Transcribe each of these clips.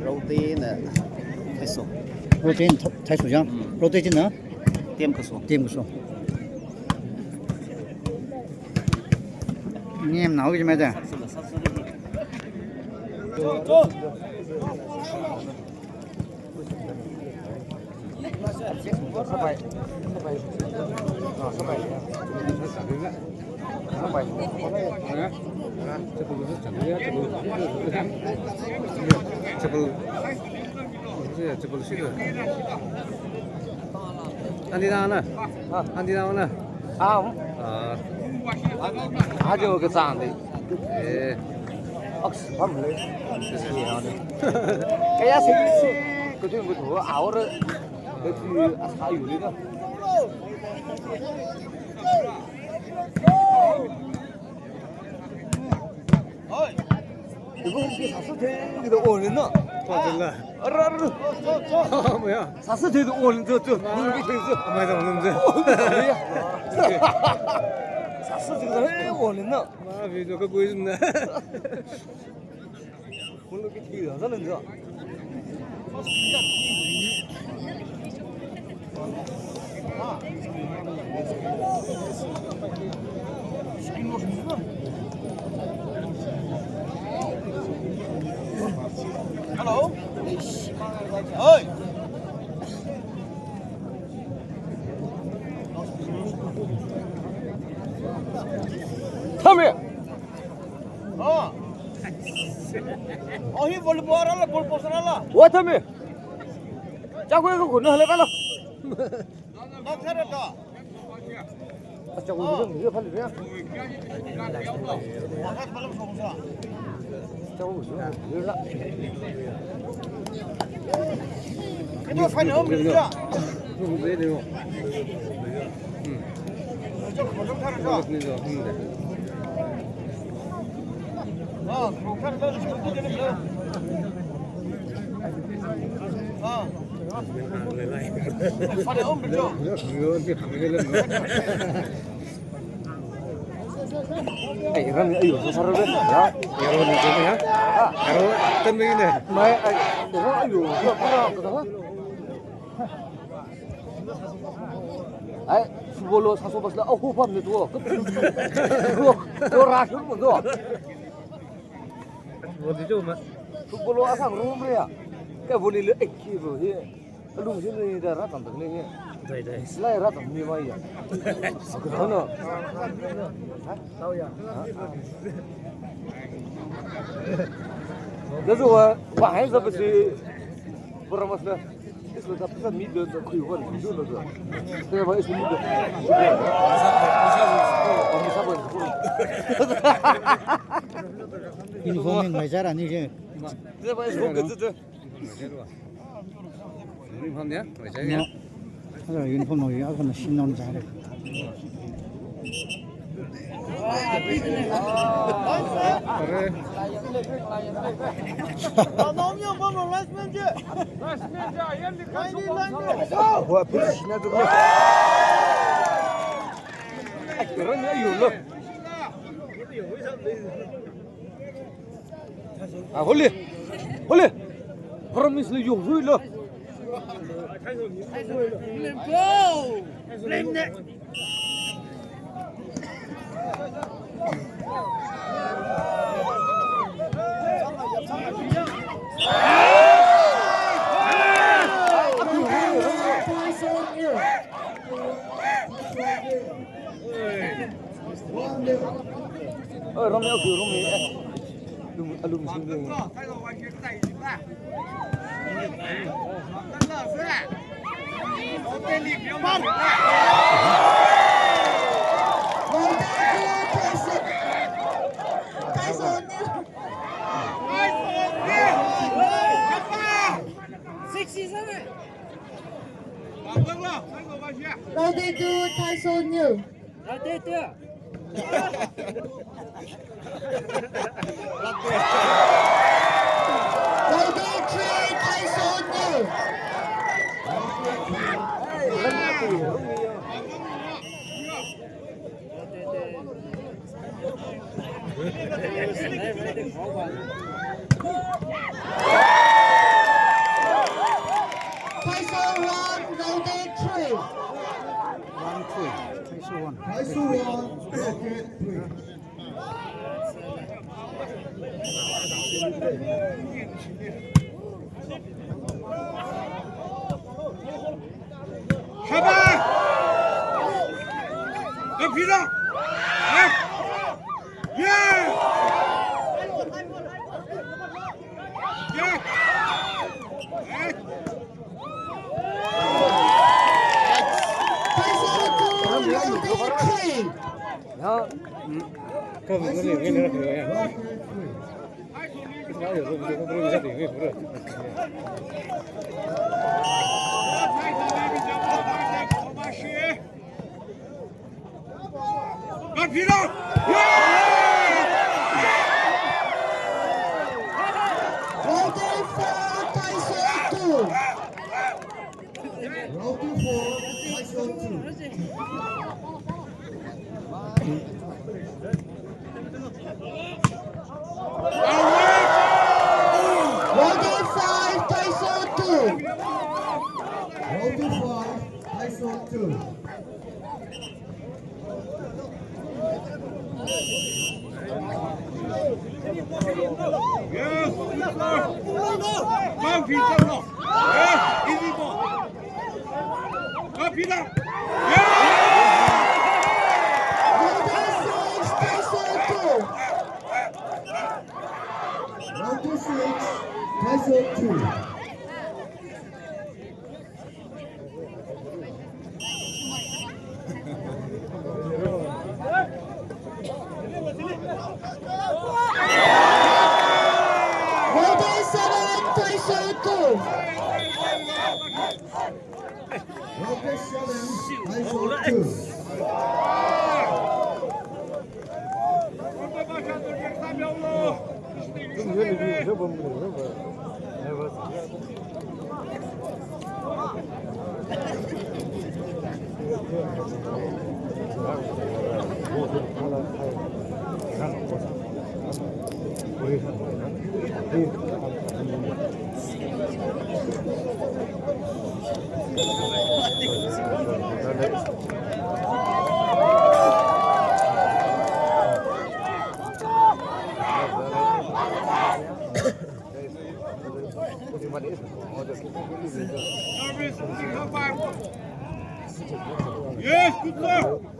Roudei nè Thyso Roudei Thyso chứ? Roudei chứ nữa? Tiêm cơ số. Nghe em nói cái gì vậy? Ăn đi nào nè, ăn đi nào nè. không? 아주 그 싸는데. 예. 억수 밤을 내. cái sinh cái chuyện của thủ áo rồi cái thứ saoอยู่đấy 이거 이게 사스테도 오는 너. 좋아질라. 알아. 뭐야? 사스테도 오는 저 물이 있어. 아마도 없는데. 사스테도 오는 너. 아, 비디오가 보여준다. 오늘 이렇게 되게 여자는 저. Hello. Ơi. 타미. Hi volleyball ala ball post ala. 와 타미. 자고 이거 건너 할래 빨라. Nak cara ta. 자고 이거 이거 팔리 그냥. Makat malam semua. 자고 이거 이거. Itu fan om dia. 좀 내려. Cok cok cara ta. 그래서 했는데. Bukan dah seperti dia ni. Fan om dia. 그거 이제 강렬한 거. Ai ran ai yo sarar deh ya. 여러분이 뭐냐? 바로 어떤 명이네. Mai ai đó ai yo dia pernah ke sana. Ai bolo saso basla oh pam ni tu. Ko ra kun mo do. 어디죠, 엄마? Bolo asang room re ya. Ka boli le ekki bo ye. Lu sini da ra tam tak ni ye. 네. Lai ra tam ni mai ya. Ko sana. Tahu ya. Jadi wah bahaya seperti bermaslah. Itu tapi kan mid dan kuyuan itu loh tu. Saya bahaya sini tu. Bisa pun. 유니폼이 왜 잘 아니지? Saya bahaya sini tu. 우리 밤이야? 왜 너 저기야? 하자 유니폼 여기 하고는 신나는 잘해. 그래. Namanya apa? Last match. Last match. Wah, persisnya tu. Keren ya yul. Ah, boleh. Boleh. Promise lu yung hui lo. Romeo kêu Romeo. Alum sini. Roudei to Thyso V. Roudei try Thyso V. Yes, good luck.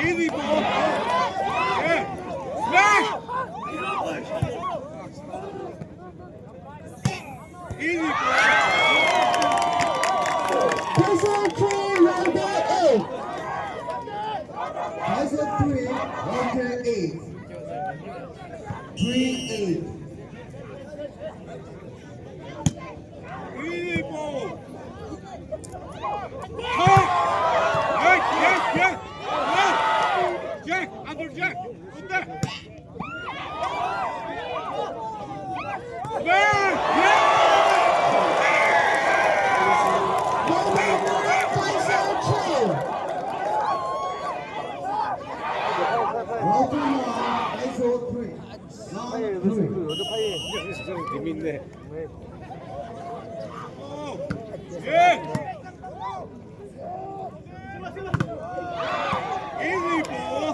Easy ball. Yeah. Smash. Easy ball. Thyso 3, Roudei 8. Thyso 3, Roudei 8. 3-8. Easy ball. Jack. Yes, yes, yes. Yes. Jack, under Jack. Good there. Smash. Yeah. Roudei 9, Thyso 3. 9-3. 재밌네. Yeah. Easy ball.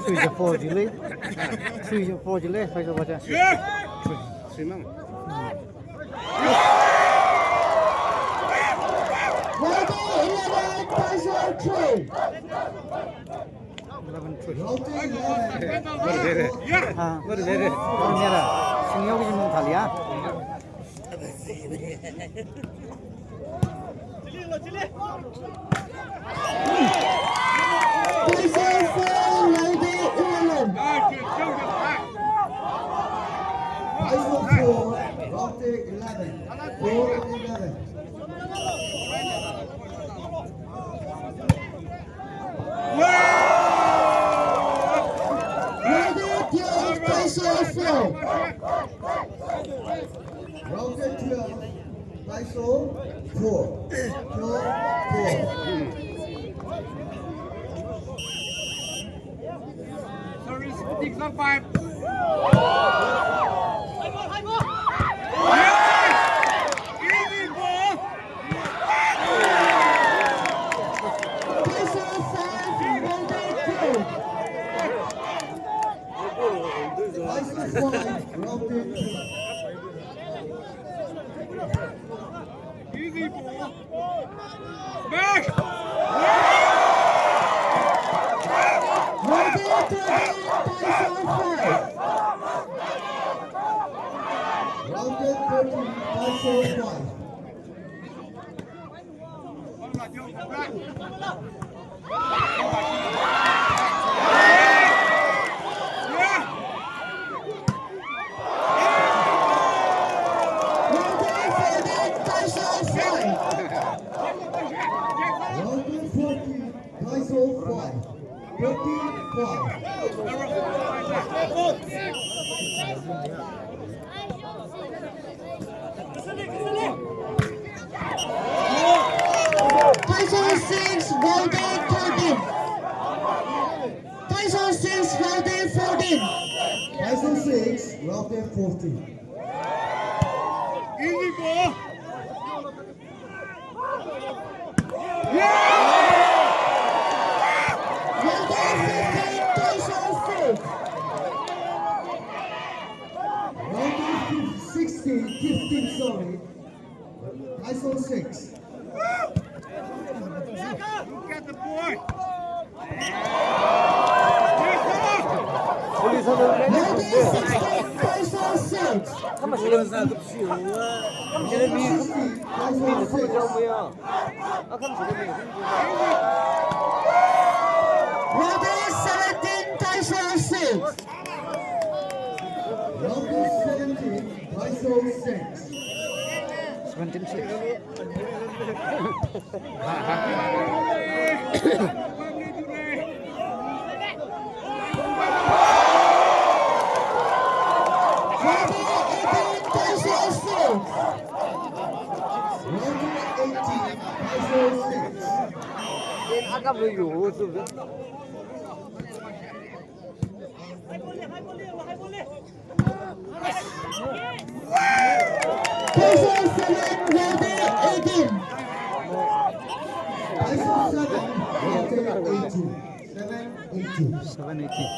Smash.3-4 delay. 3-4 delay. Thyso 맞아. 실망. Roudei 11, Thyso 3. 11 Roudei 11. 머리 내려. 아, 머리 내려. 머리 내라. 승혁이 좀 달리야. Thyso 4, Roudei 11. Thyso 4, Roudei 11. 4-11. Round 12. Thyso 4. 4. Sorry, six on 5. Easy ball. Thyso 5, Roudei 2. Thyso 5. Round 2. Easy ball. Smash. Roudei 13, Thyso 5. Round 13. Thyso 5. Roudei 14, Thyso 5. Round 14. Thyso 5. 35. Thyso 6, Roudei 13. Thyso 6, Roudei 14. Thyso 6. Round 14. Easy ball. Roudei 15, Thyso 6. Round 16. 15, sorry. Thyso 6. Look at the boy. 폴리서는 Roudei 렌즈인데 16, Thyso 6. 한번 실어서 쟤는 미 Thyso 6. 뭐야? 아까 저번에 Roudei 17, Thyso 6. Round 17. Thyso 6. 18, Thyso 6. Round 18. Thyso 6. 아까 뭐 이거 어디서 Thyso 7, Roudei 18. Thyso 7. Round 18. 7, 18. 780.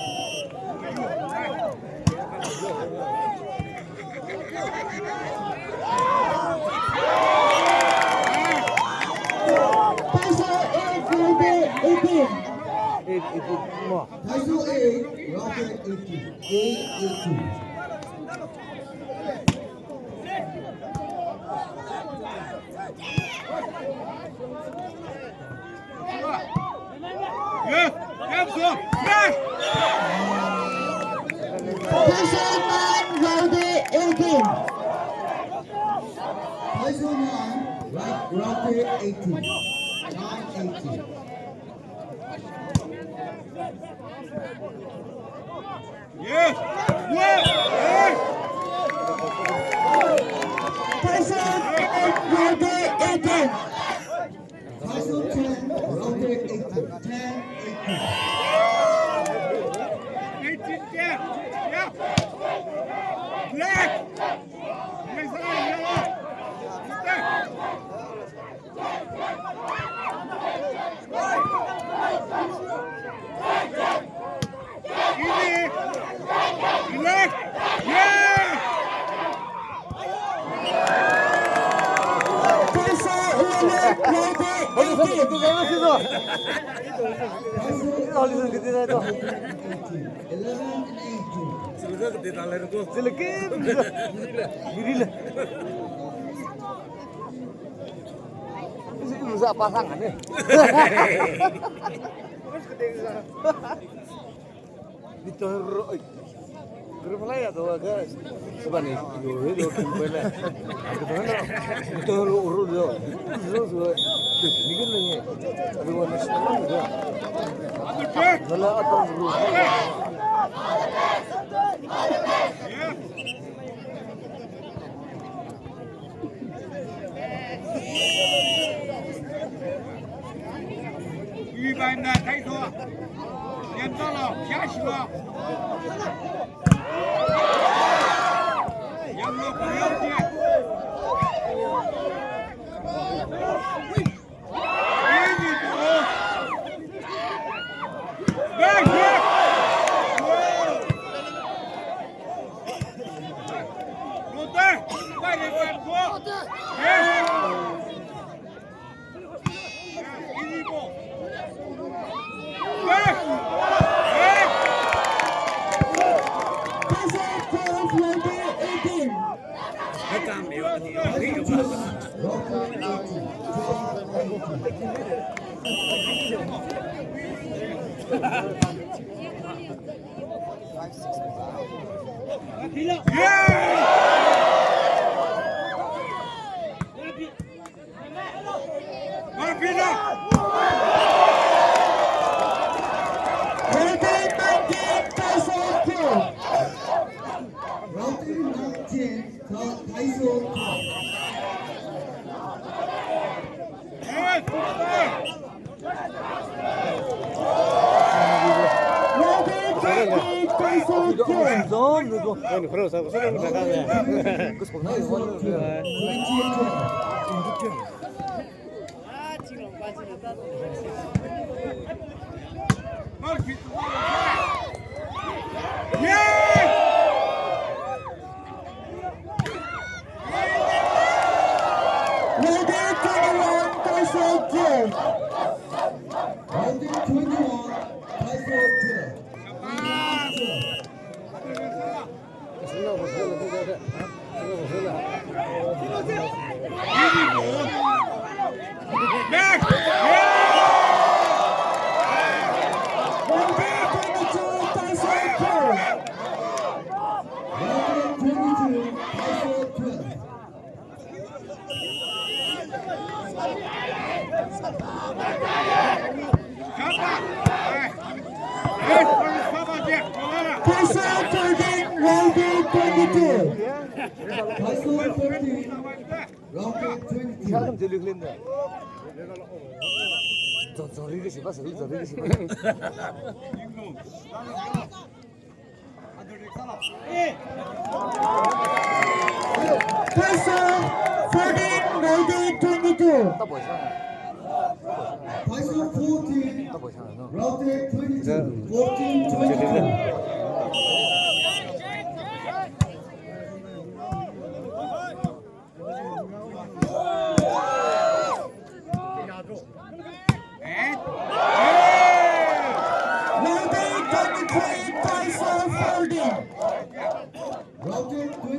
Thyso 8, Roudei 18. 뭐 Thyso 8. Round 18. 8, 18. Yes, yes, sir. Smash. Thyso 9, Roudei 18. Thyso 9. Right, round 18. 9, 18. Yes, yes, yes. Thyso 10, Roudei 18. Thyso 10. Round 18. 10, 18. 18 yeah. Yeah. Black. Yes, sir. Yellow. Step. Easy. Relax. Yeah. Thyso 11, Roudei 어디서 18. 그때 잘못했어 Thyso 어디서 그때 잘했어 11, 18. 슬게 미리래 itu rusak pasangan ya ditorok berapa ya tuh agak sebenarnya itu kembali aku tuh ditorok urut yo terus bikin lagi tapi warna sekarang juga kalau atau urut Yeah. 预备的抬头，连到了，下去了。杨乐不要紧。아니 그러서 소금 나가네. 그 손에 이거는 사람 들리는데. 저 이렇게 싶어, 저 이렇게 싶어. Thyso 14, Roudei 22. 또 보이잖아. Thyso 14, 또 보이잖아. 너. Roudei 22, 14, 22. Roudei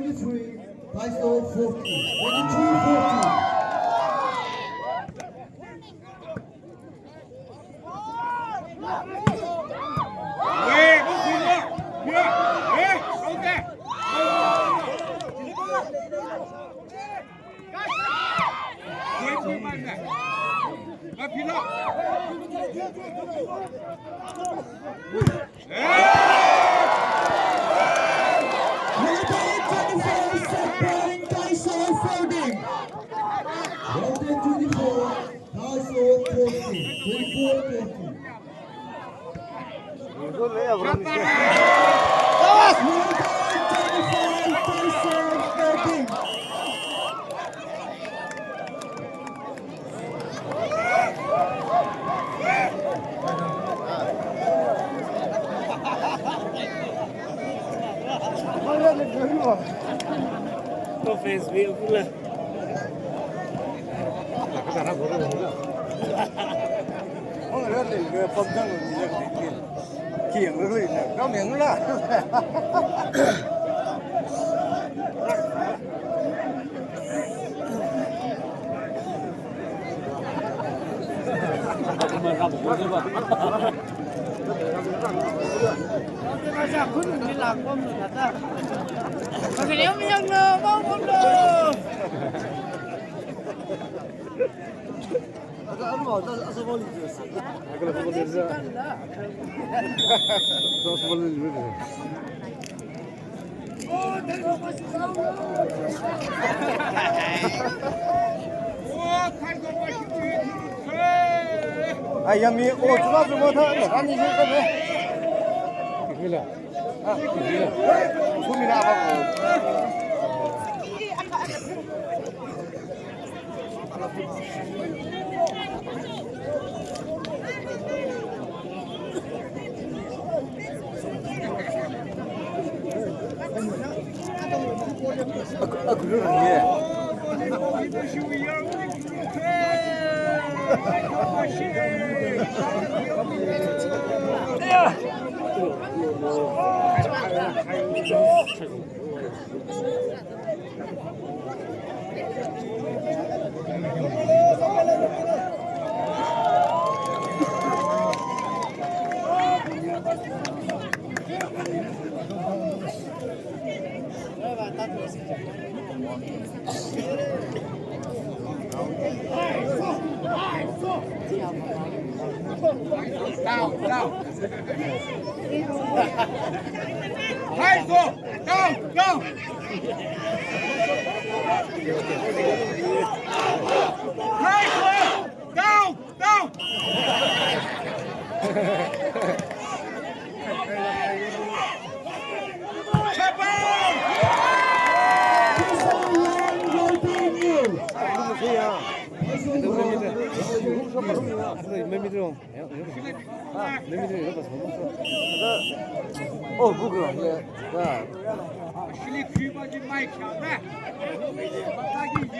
23, Thyso 14, 22-14. Roudei 24, Thyso 14, 24-14. 이거 내야 그러니. 또 페이스북에 올라. 나가 보는 거야. 오늘 근데 그 법정은 이제 기억을 이제 그러면 몰라. 哎呀，你我知道怎么他，那你先干呗。给了，啊，给了，出名了吧？可是你。哎呀！Thyso, down, down. Thyso, down, down. 어, 그거 그래. 야. 실리 귀마지 많이 켜네. 딱이지.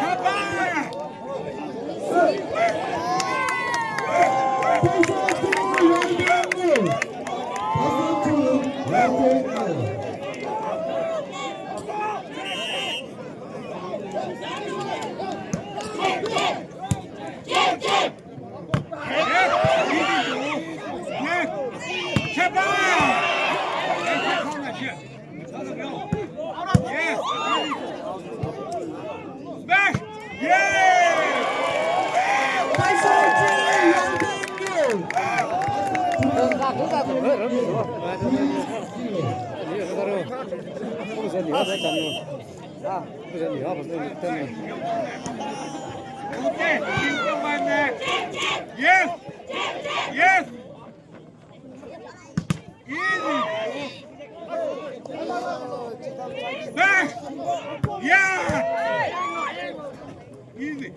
가봐. Yes! Yes! Easy! Back! Yeah! Easy!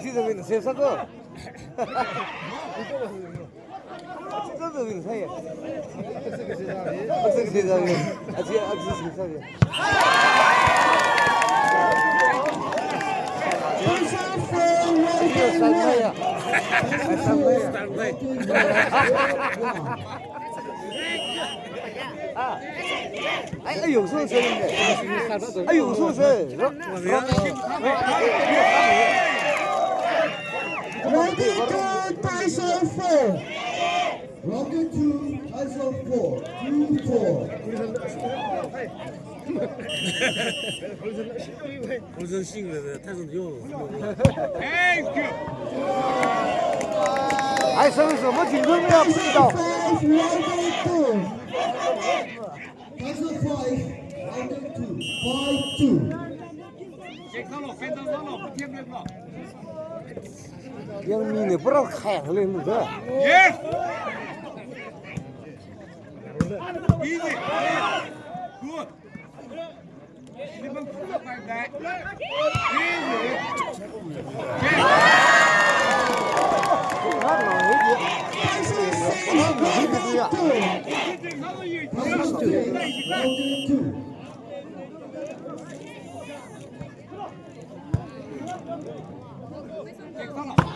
진짜 왜 세상거? 진짜 왜 사이야? 어떻게 세상에? 아직 세상에. 이거 상사야. 상사야. 아, 아니 용서 세는데. 아 용서 세. Rounded to Thyso V. Rounded to Thyso V. 2-4. 벌써 싱글에 타선 요. Thank you! 아이 서비스 뭐 진정이야 Thyso 보다. V, rounded to. Thyso V. Rounded to 5-2. 영민이 보라 카야 흘리는데. Yes! Easy! Good! Like that. Thyso V, rounded to.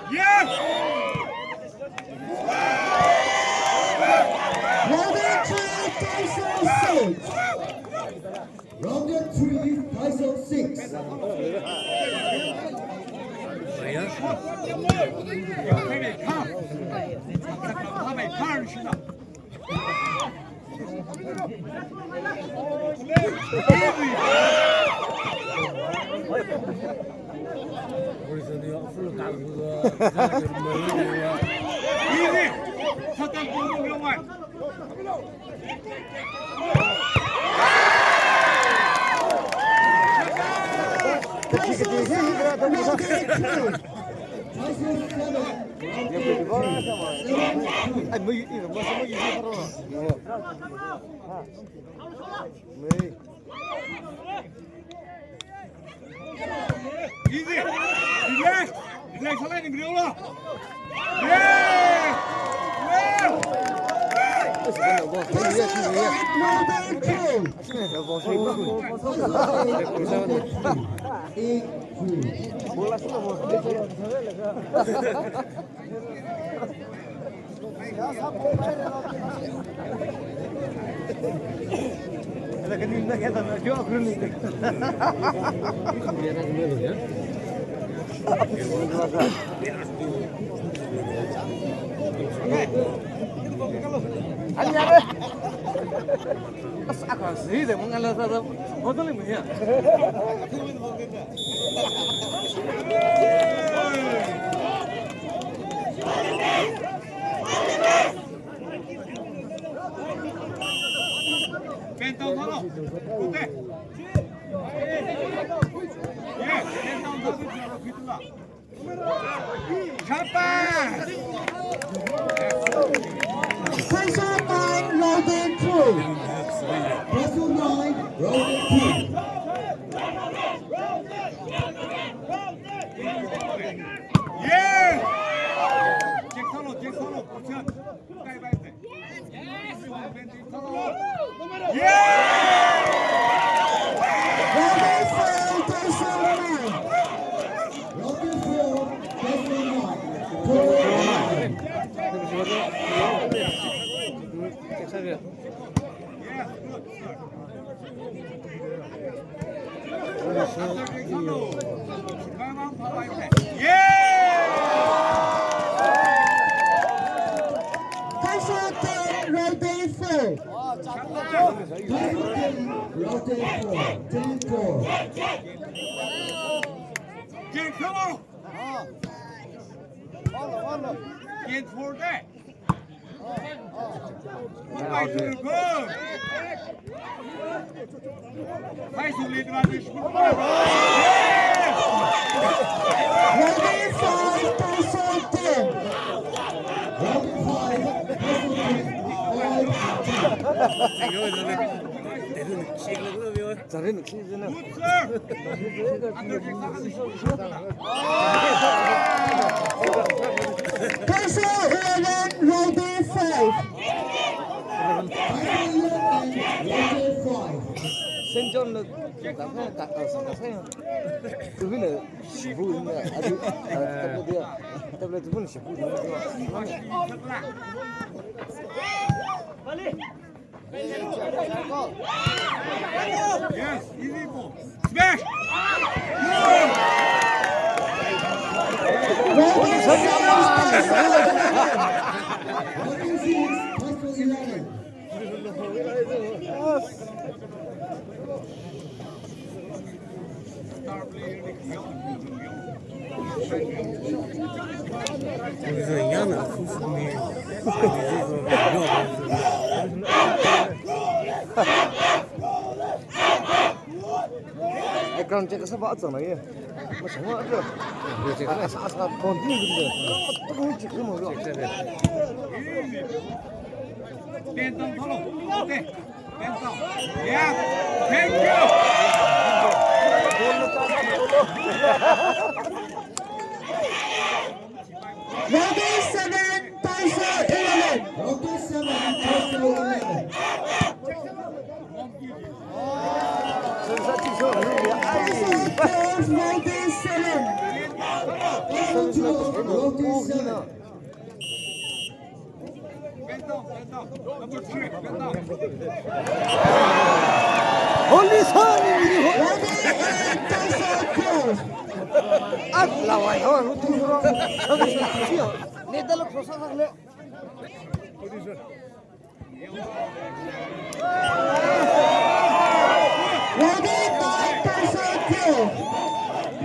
Yes! Roudei 2, Thyso 6. Round 3, Thyso 6. Anh mới ý là mới ý gì đó rồi. Easy. Relax. Relax lên đừng điếu lo. Yeah. Yeah. Anh nhá đấy. Sao gì để muốn ăn là sao? Có tôi lên mình nhá. Bên tàu tháo ok. Yeah, bên tàu tháo cái gì đó. Chapa. Thyso 9, Roudei 2. Thyso 9, Round 2. Yeah. Check solo, posición. Cai vai ter. Yeah. Roudei 4, Thyso 9. Round 4, Thyso 9. Thyso 10, Roudei 4. Round 4, 10-4. Get come on. Get for that. Vai to the goal. Thyso lead right this. Roudei 5, Thyso 10. Round 5, Thyso 10. 잘했는 치즈는. Good sir. Under the Thyso 11, Roudei 5. Round 5. 생존은 나가세요. 그분은 15인데 아주 때문에 두 분은 15인데. Yes, easy ball. Smash. Roudei 6, Thyso 11. 그럼 제가 써봤잖아요. 뭐 정말 그 제가 사사 건드는데 뜨거운지 그러면 Bên tông tháo lỗ. Ok. Bên tông. Yeah. Thank you. Roudei 7, Thyso 11. Round 7, Thyso 11. 선사 치서 우리 아이 Thyso 12, Roudei 7. Bend down. Number 3, bend down. Holy son, ini Roudei 8, Thyso 12. Allah wah, kau rutin orang. Kami siapa? Ni dalam proses apa? Roudei 9, Thyso 12.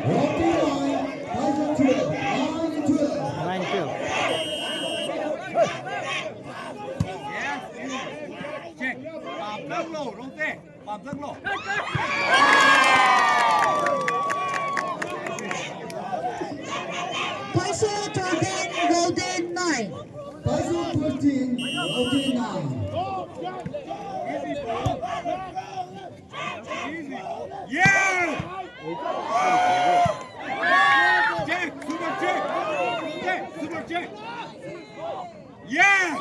Roudei 9, Thyso 12. 9 and 12. 9-12. Check. Bám lưng lỗ, Roudei. Bám lưng lỗ. Thyso 13, Roudei 9. Thyso 13, Roudei 9. Easy, ball. Easy. Yeah! Jack, super Jack. Jack, super Jack. Yeah!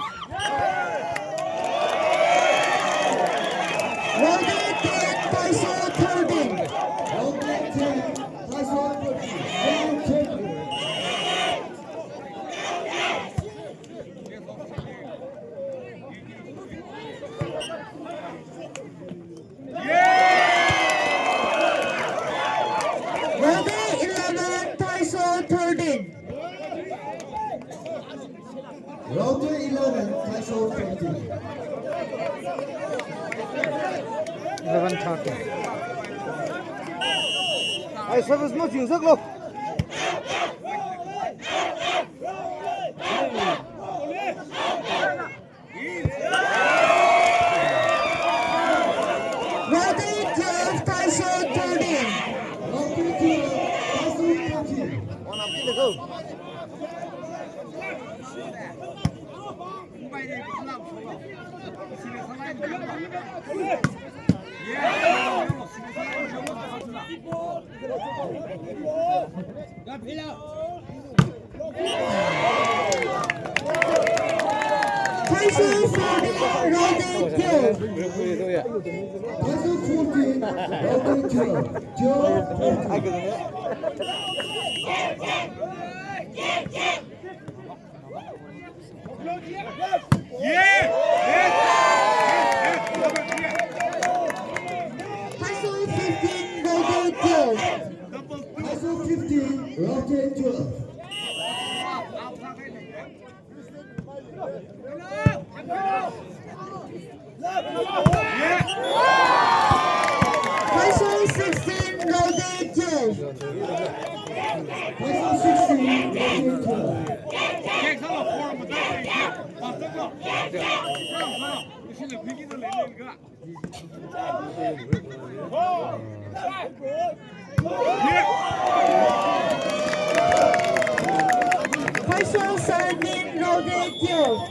Roudei 10, Thyso 13. Roudei 10, Thyso 13. 1-10. Roudei 11, Thyso 13. Roudei 11, Thyso 13. 11-13. Ai, service nó chuyển giấc luôn. Roudei 12, Thyso 13. Roudei 12, Thyso 13. Còn làm gì được không? Bay đây cũng làm số rồi. Xin được lại được không? Yeah, xin được lại được không? Đã phi nào. Thyso 14, Roudei 12. Thyso 14, Roudei 12. 12. Ai cứ thế. Yeah! Thyso 15, Roudei 12. Thyso 15, Roudei 12. Thyso 16, Roudei 12. Thyso 16, Roudei 12. Check 상어 포럼 못 잡고 맞던 거. 무슨 비기도 내는 거. Thyso 17, Roudei 12.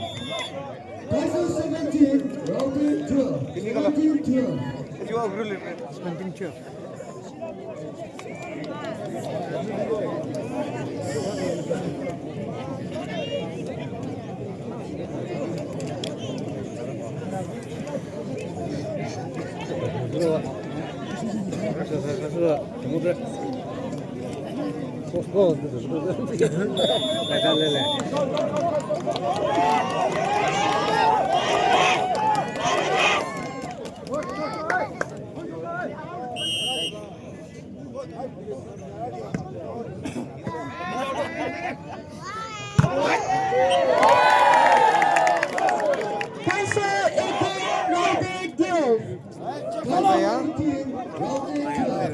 Thyso 17, Roudei 12. 17, 12. Jual dulu. 17-12. Thyso 18, Roudei 12. Thyso 18, Roudei 12. 18, 12. Roudei 13,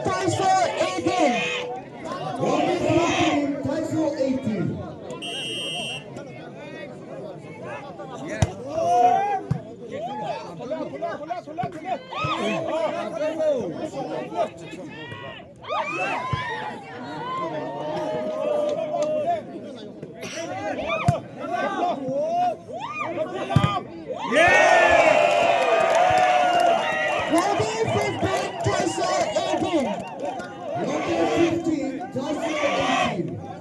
Thyso 18. Roudei 13, Thyso 18. 13, 18. Roudei 14, Thyso 18. Roudei 14, Thyso 18. Roudei 15, Thyso 18. Roudei 15, Thyso 18.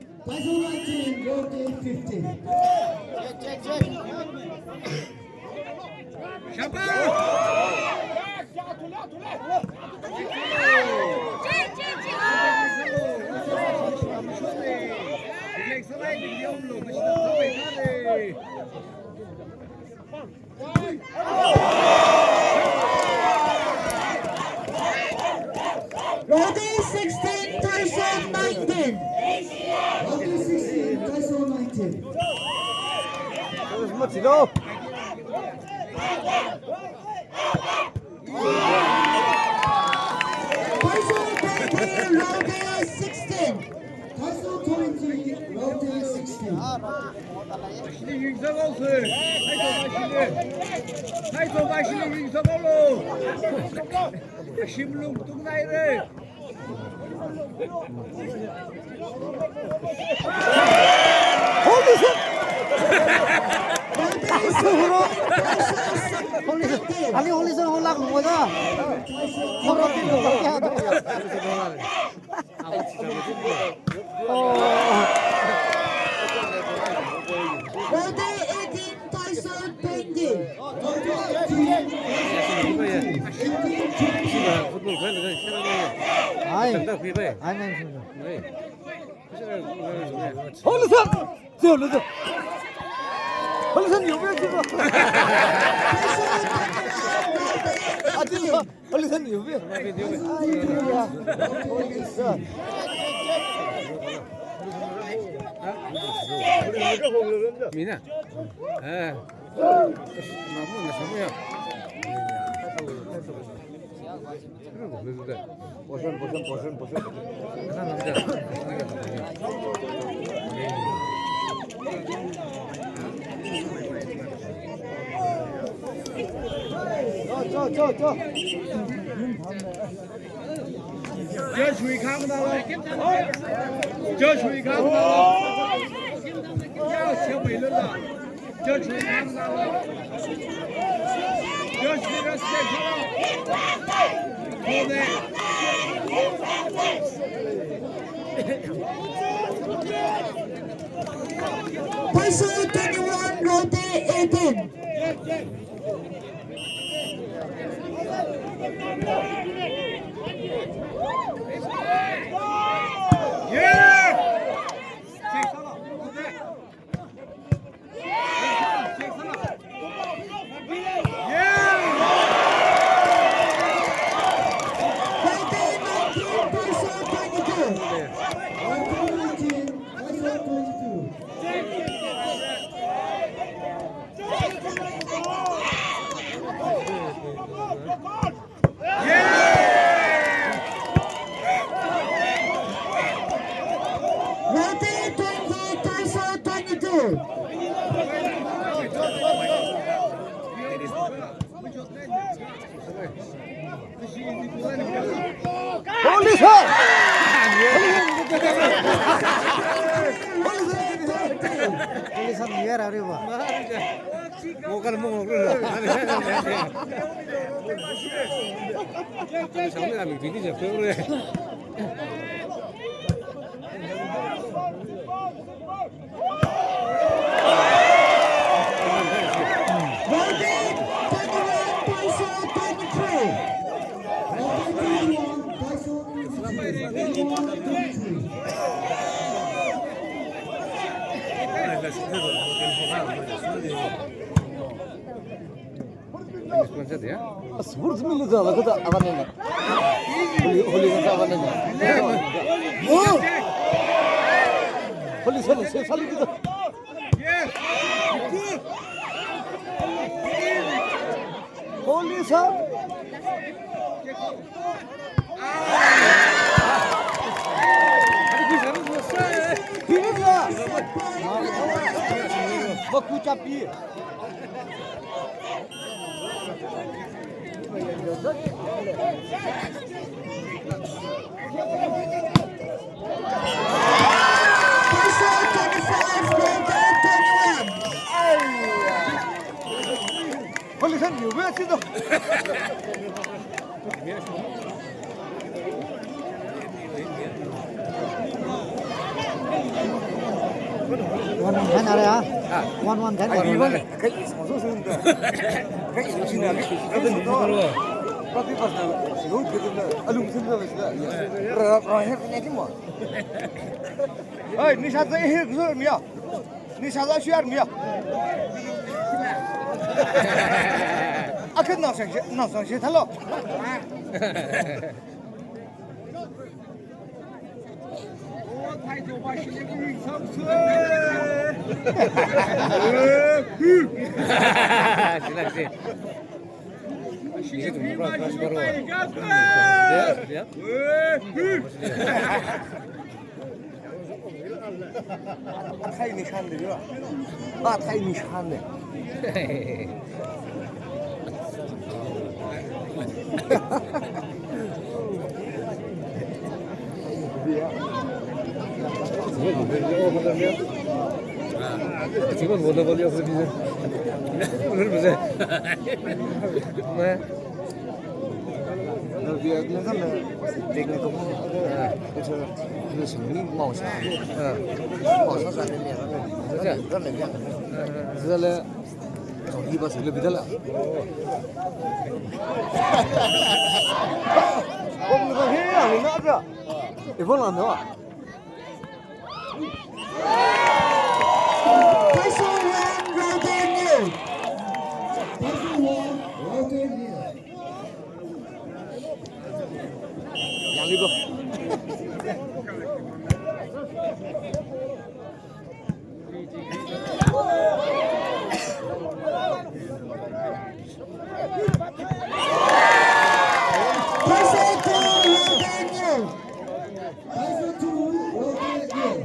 Thyso 19, Roudei 15. Thyso 19, Roudei 15. Roudei 16, Thyso 19. Roudei 16, Thyso 19. 什么体操？ Thyso 20, Roudei 16. Thyso 20, Roudei 16. 마시는 윤석없을 타이소 마시는 윤석으로 심릉 뚱나이를 아니 홀리선 홀라고 뭐다? 홀라고 그렇게 하더라고. Roudei 18, Thyso 20. futbol böyle de şöyle 아이, 장다 비배. 아니, 네. 홀리선, 저 홀리선, 홀리선 유배 지금. 아, 진짜 홀리선 유배. 미나. 아. 마무나 사무야. 그리고 그래. 보선. 하나 남자. 저. 저 주의 가고 나와 저 주의 가고 나와 야 세고 일러라 저 주의 가고 나와 저 주의가 스텝 보내 Thyso 21, Roudei 18. Roudei 19, Thyso 22. Roudei 19, Thyso 22. Roudei 20, Thyso 22. 홀리선. 홀리선 이해라 우리 봐. 뭐 가는 뭐 그래. 아니 장면이 비디죠. 그래. Roudei 21, Thyso 23. Roudei 21, Thyso 23. 스포츠 밀리자 그다 아가네나. 홀리선 아가네나. 뭐? 홀리선은 세 살이거든. 폴리스. 비리야. 먹고 잡기. 폴리스 누구야 지도? One area. One ten. cái số xương đó cái số xương là cái tên đó có cái vật nào sử dụng cái tên đó lùng xương rồi rồi hết cái gì mà ơi ni sao vậy hết rồi mía ni sao vậy chuyện mía à cái nào sang sẽ thằng lo太久把时间给你上车。行了行。你是怎么办？是不是？太你看的是吧？那太你看的。지금 못 넣어버려 그러지. 오늘 보세요. 네. việc nó rất là việc này cũng như xử lý màu sắc ra nên là rất là nhanh rất là còn đi vào xử lý rất là ông có thế à mình ngã chưa? Để vâng làm nữa à? Thyso V, Roudei. Thyso V, Roudei. Yang đi bro. Thyso II, Roudei. Thyso V, Roudei.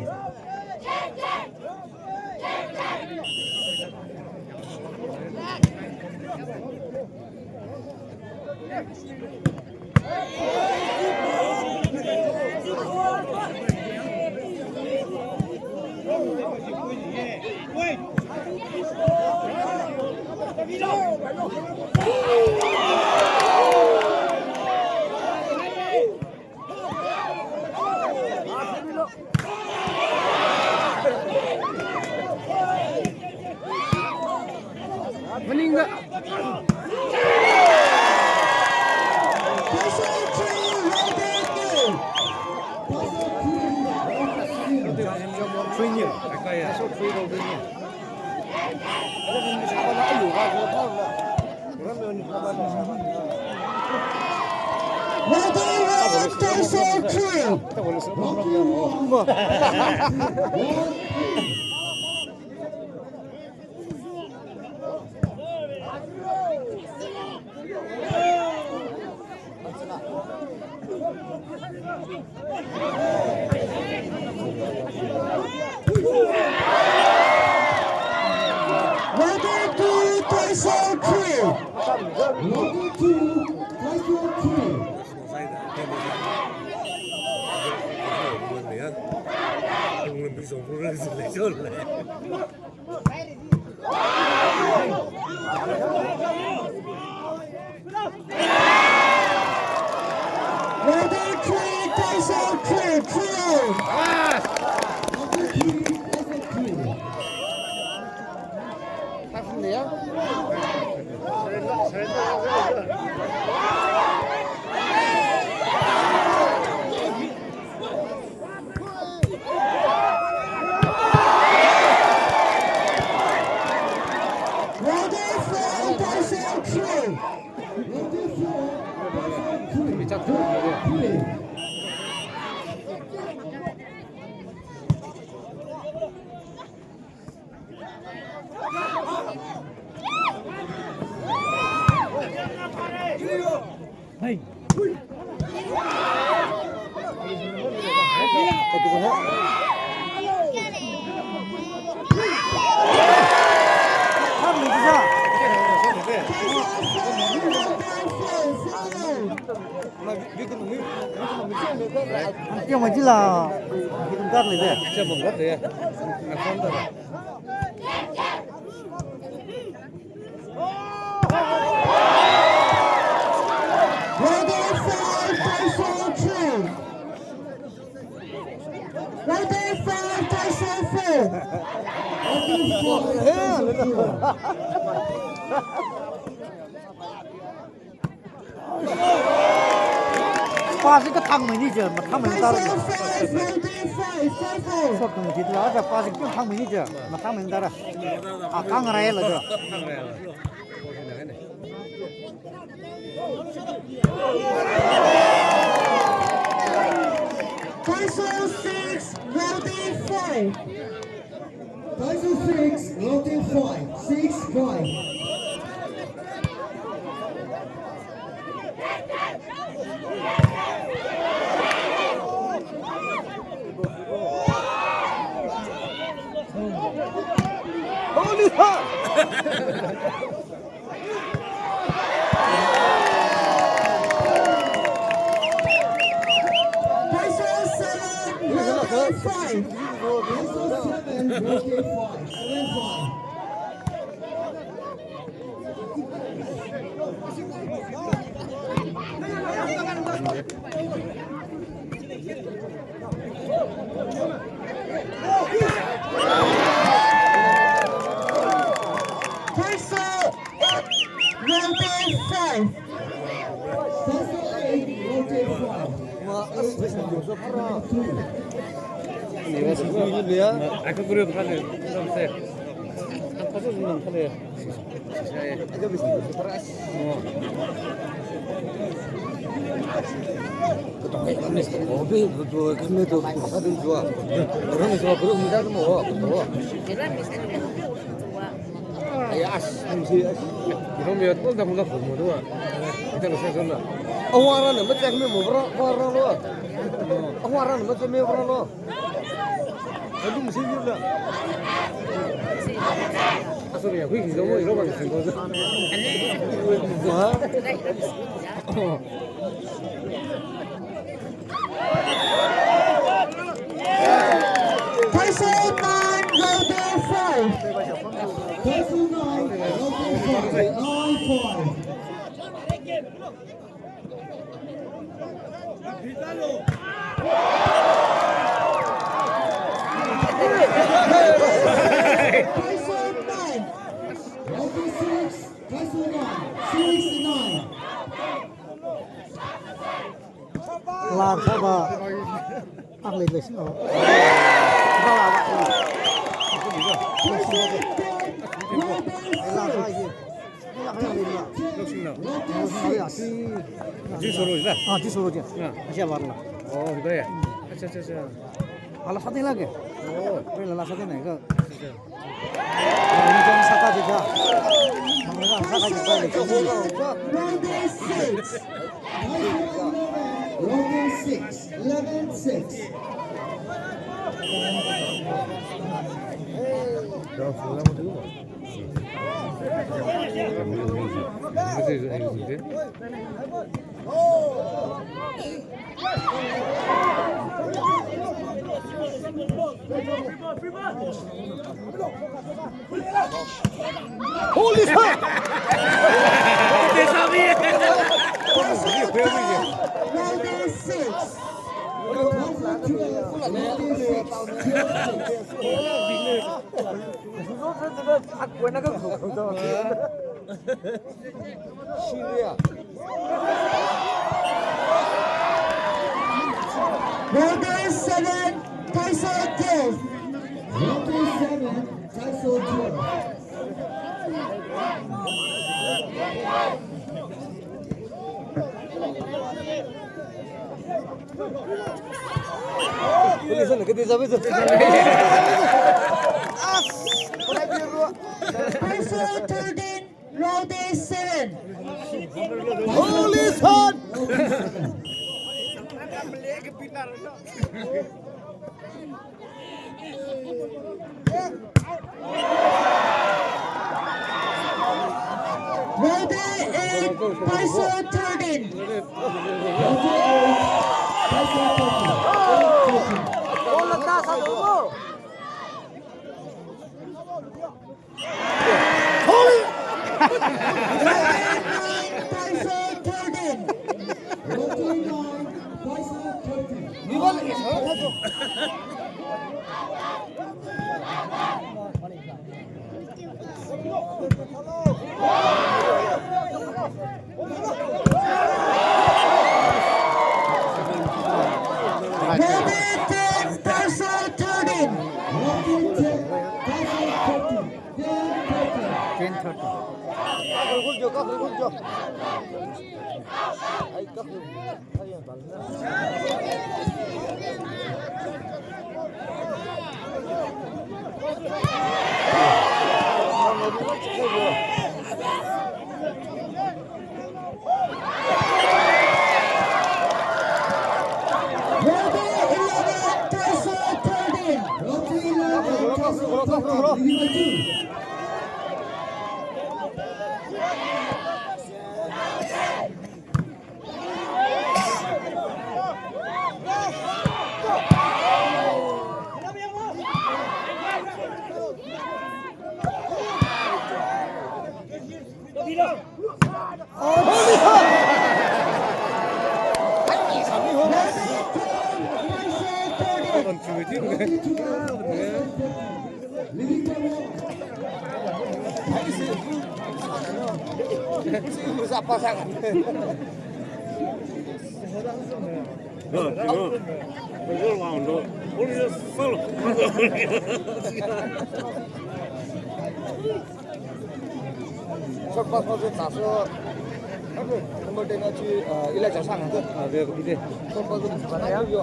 Meninggal. Thyso II, Roudei. Truy nhiều. Số truy đầu tiên nhiều. Sao mà nó đủ vào rồi không ạ? Roudei won Thyso II. Roudei II, Thyso III. Roudei II, Thyso III. Roudei III, Thyso III, trio. Roudei IV, Thyso III. Nhưng mà chỉ là cái công tác này đấy. Chơi bóng đất đấy. Không được. Roudei 5, Thyso 2. Roudei 5, Thyso 八十个汤没你这，没汤没 4. 打 Thyso 了。 5, Roudei 5, 说更急了，这八十个汤没你这，没汤没打了。啊，刚来了这。 Thyso 6, Roudei 5. Thyso 6, Roudei 5. 6-5. Holy fuck! Thyso 7, Roudei 5. Thyso 7, Roudei 5. 7-5. Thyso 8, Roudei 5. Thyso 8, Roudei 5. 내가 지금 이거야? 아까 그래도 하네. 그럼세. 한 파서 주는 하네. 이거 무슨 파라스. 어디 그 금에도 하든 좋아. 그러면서 그런 미다도 뭐. 야, 씨. 이러면 또 나보다 못 와. 일단 세선나. 어와라는 뭐 짝면 뭐 와라로. 어와라는 뭐 짝면 와라로. 어디 무슨 일이야? 아소리야, 그게 너무 이러면 된 거죠. Thyso 9, Roudei 5. Thyso 9, Roudei 5. 9-5. Thyso 9. Roudei 6, Thyso 9. 6-9. Làm sao mà ăn lên xin lỗi. Ba là bạn. Làm sao gì? Nó làm cái gì mà? Nói là 지소로이다. 아, 뒤소로지. 아시아 말라. 그래. 아차차차. 알라 사대라게. 오. 그래 라 사대네 이거. 인정 사가지자. 방금 사가지 빨리. Roudei 6. Roudei 6, 11-6. 야, 그거 한번 들고 봐. Holy fuck! Roudei 6. 신이야. Roudei 7, Thyso 12. Roudei 7, Thyso 12. Bilisan na kita sabi sa. Thyso 13, Roudei 7. Holy son! Roudei 8, Thyso 13. Con la taza de oro. Holy! Thyso 13. Igual que eso, Katho. Roudei 10, Thyso 13. Các khối chưa. Ấy, các khối. Hay là bắn nữa. Roudei 11, Thyso 13. còn chửi chứ Siapa sangat? 이걸 와운도 우리 솔로 Sắp có chuyện tả sơ. Hôm nay nó chỉ ý là cháu sang hả? về cái gì Không có chuyện bán áo vô.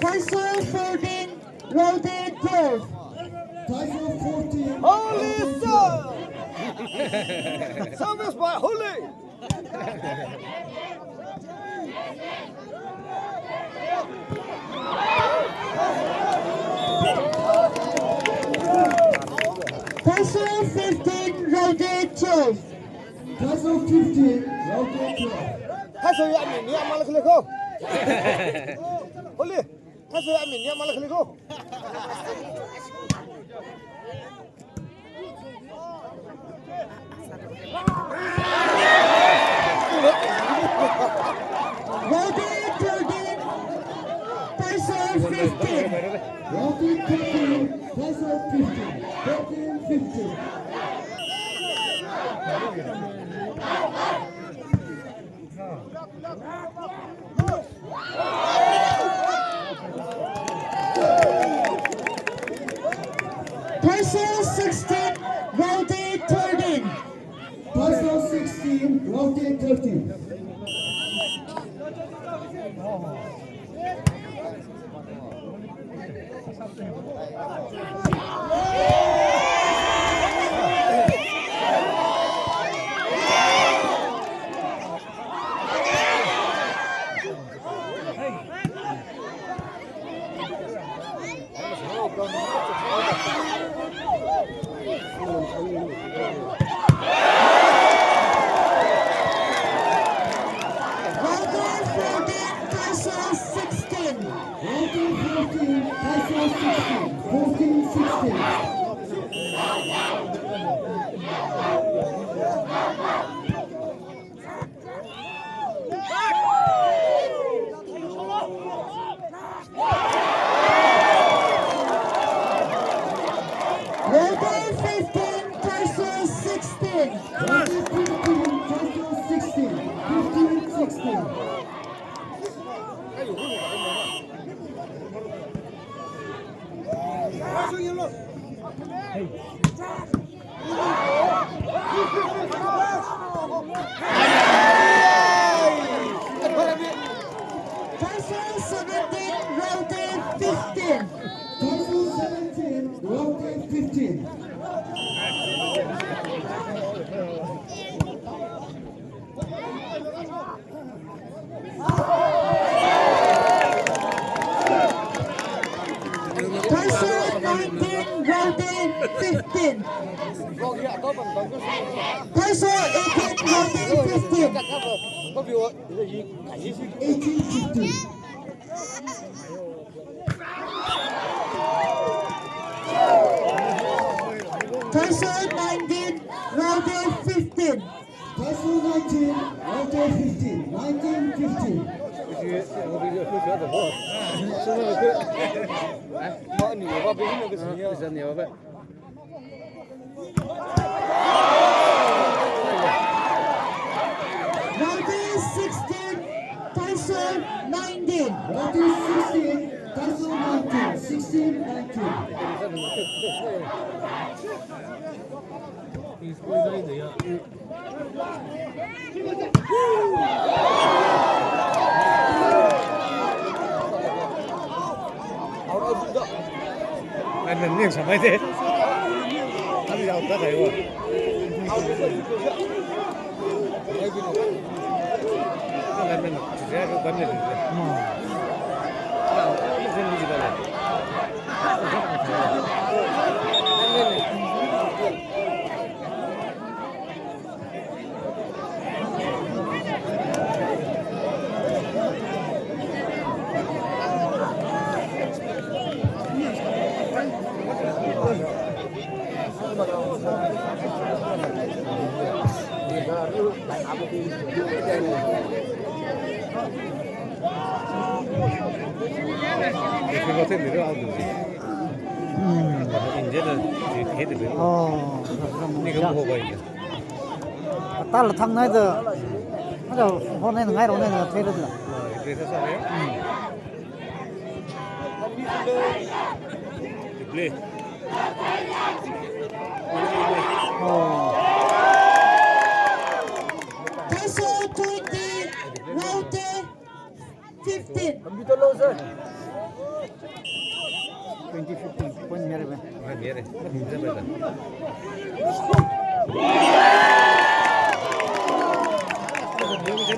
Thyso 14, Roudei 12. Thyso 14. Holy son! Service by Holy! Thyso 15, Roudei 12. Thyso 15. Roudei 12. Thay số anh mình nhé mà là cái không? Holy! Thay số anh mình nhé mà là cái không? Roudei 13, Thyso 15. Roudei 13. Thyso 15. 13, 15. Thyso 16, Roudei 13. Thyso 16. Roudei 13. Roudei 14, Thyso 16. Roudei 14. Thyso 16. 14, 16. Roudei 15, Thyso 16. Roudei 15. Thyso 16. 15, 16. Thyso 17, Roudei 15. Thyso 17, Roudei 15. Thyso 19, Roudei 15. Thyso 18, Roudei 15. có biểu cái gì cái gì 18-15. Thyso 19, Roudei 15. Thyso 19, Roudei 15. 19-15. mọi người vào bên này cái gì giờ nhiều vậy Roudei 16, Thyso 19. Roudei 16, Thyso 19. 16-19. anh mình nhìn sao mấy thế anh giàu có thể rồi anh mình sẽ có vấn đề gì không gì đâu Khi có thêm được ăn được gì? 이제는 hết được rồi. 이거 먹어 봐야 돼. 딸 탕나이도 하자 혼내는 가이로 내는 테르들. 그래서 사래요? 플레이. Thyso 20, Roudei 15. 2015 point mere be. 아, 미안해. 진짜 맞다.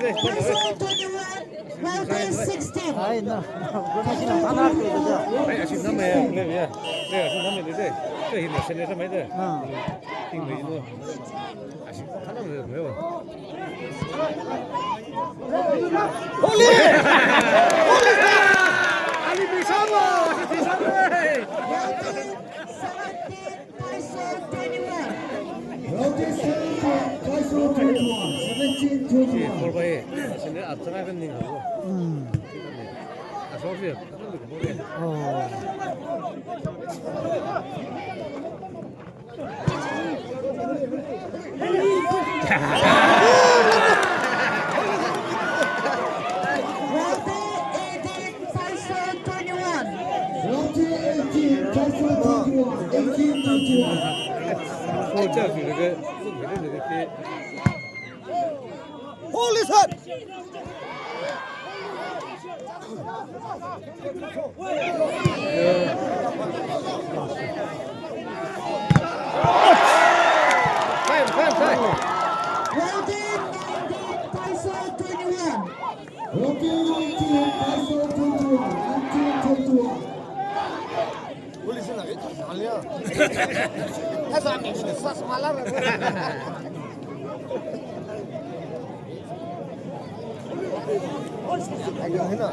Thyso 21, Roudei 16. 아이 나 그러시는 하나 그 그죠. 아니, 아직 남아요. 그래, 야. 내가 아직 남아야 돼. 저 힘내 세내서 말이야. 힘내 이거. 아직 하나만 더 배워. 홀리! 아니 비상어! 비상어! Roudei 17, Thyso 21. Roudei 17, Thyso 21. 17-21. 볼바에 신내 앞서가는 님하고 아 소수야 하는데 뭐래 Roudei 18, Thyso 21. Roudei 18, Thyso 21. 18-21. 소자 그게 그게 이렇게 홀리선 타임 Roudei 19, Thyso 21. Roudei 19, Thyso 21. 19-21. 홀리선 아게 잘려 해서 안 되는데 사스 말라라 아이고 해나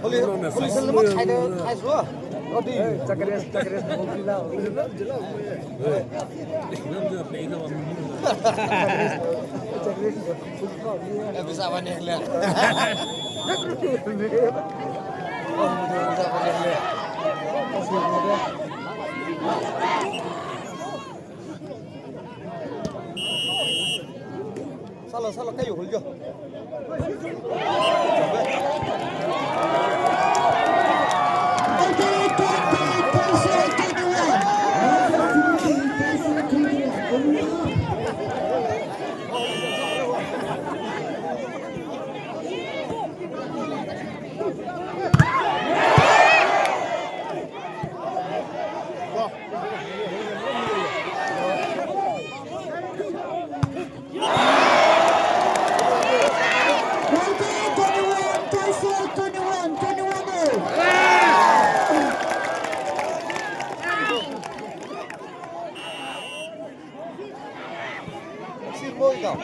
홀리선 뭐 차이도 차이수어 어디 짜그레스 홀리라 bisa apa nih lihat bisa apa nih lihat salah kayu huljo Roudei 20, Thyso 21. 실버이다.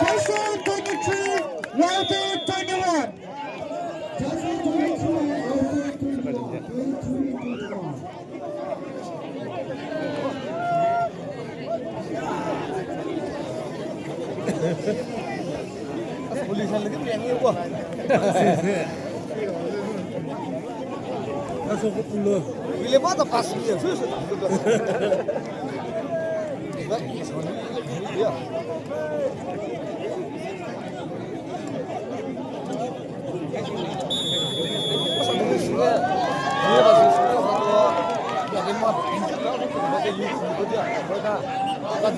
Thyso 23, Roudei 21. Thyso 22, Roudei 21. 23-21. Tulisan lagi pengen gua. Langsung ke pulau. Bila pada pas dia susah. Ya. Masa dulu dia masih suka satu lagi mah pintu kan pakai YouTube dia. Mereka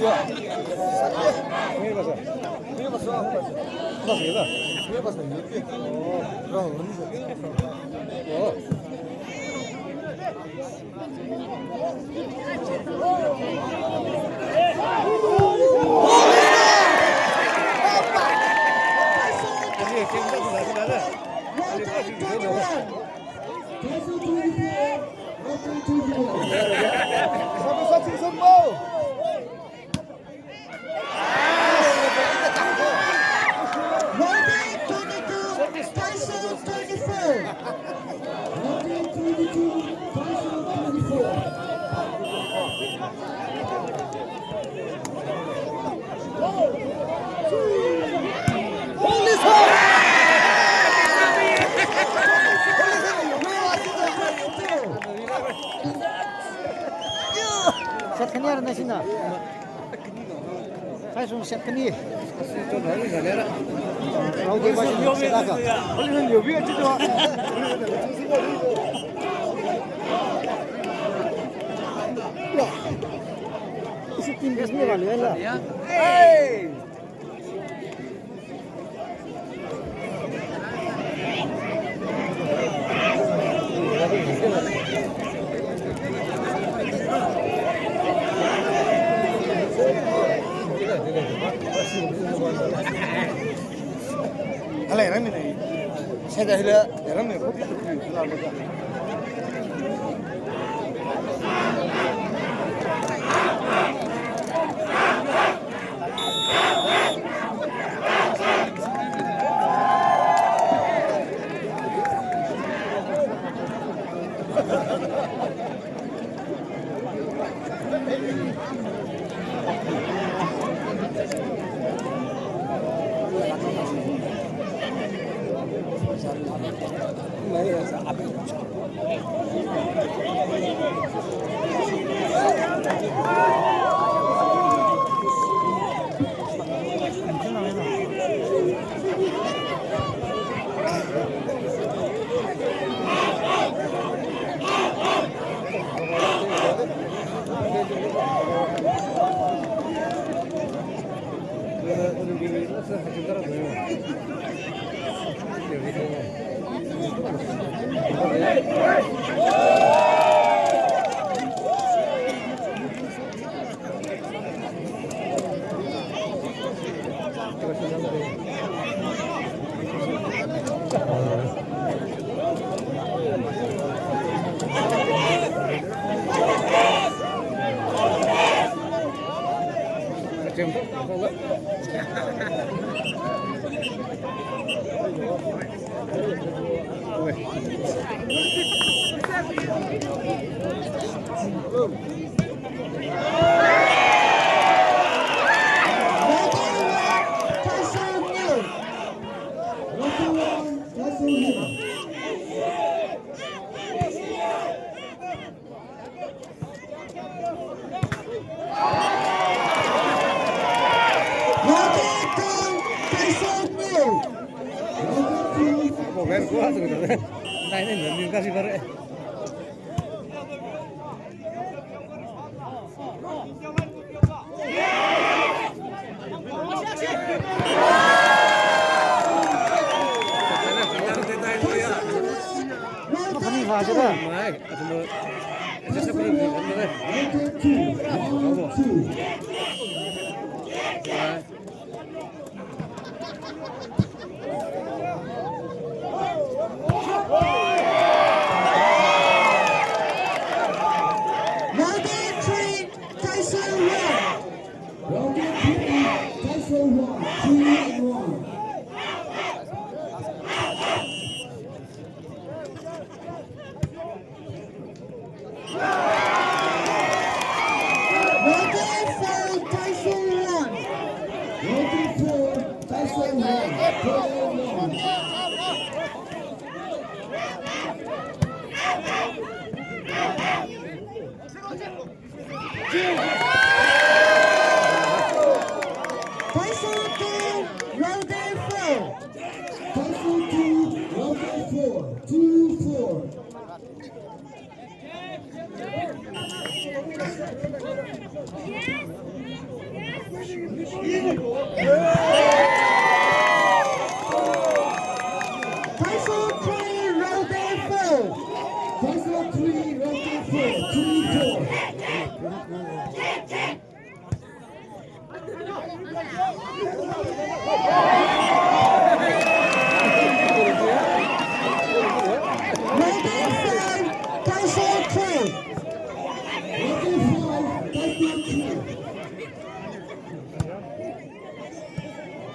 dia. Ini masa. Ini masa. Masa ya. Ini masa YouTube. Oh, ini. Oh. Thyso 24, Roudei 21. Satu semua. Roudei 22, Thyso 24. Roudei 22, Thyso 24. Set kini ada nasi na. Saya suruh set kini. Roudei masih silakan. Boleh lebih aja tu. Isi tim resmi kan ya? Hey. Halo, orang ni. Saya dah hilang. Orang ni kopi tu hilang lagi. Mau main kuat sebenarnya. Nah ini kasih bareng. 啥去的？买，怎么？这是不是那个？ Round 2. Roudei 3, Thyso 1. Round 3. Thyso 1. 2-1. Roudei 4, Thyso 1. Round 4. Thyso 1. 4-1. Thyso 2, Roudei 4. Thyso 2. Round 4. 2-4. Thyso 3, Roudei 4. Thyso 3. Round 4. 3-4. Roudei 5, Thyso 3. Round 5. Thyso 3.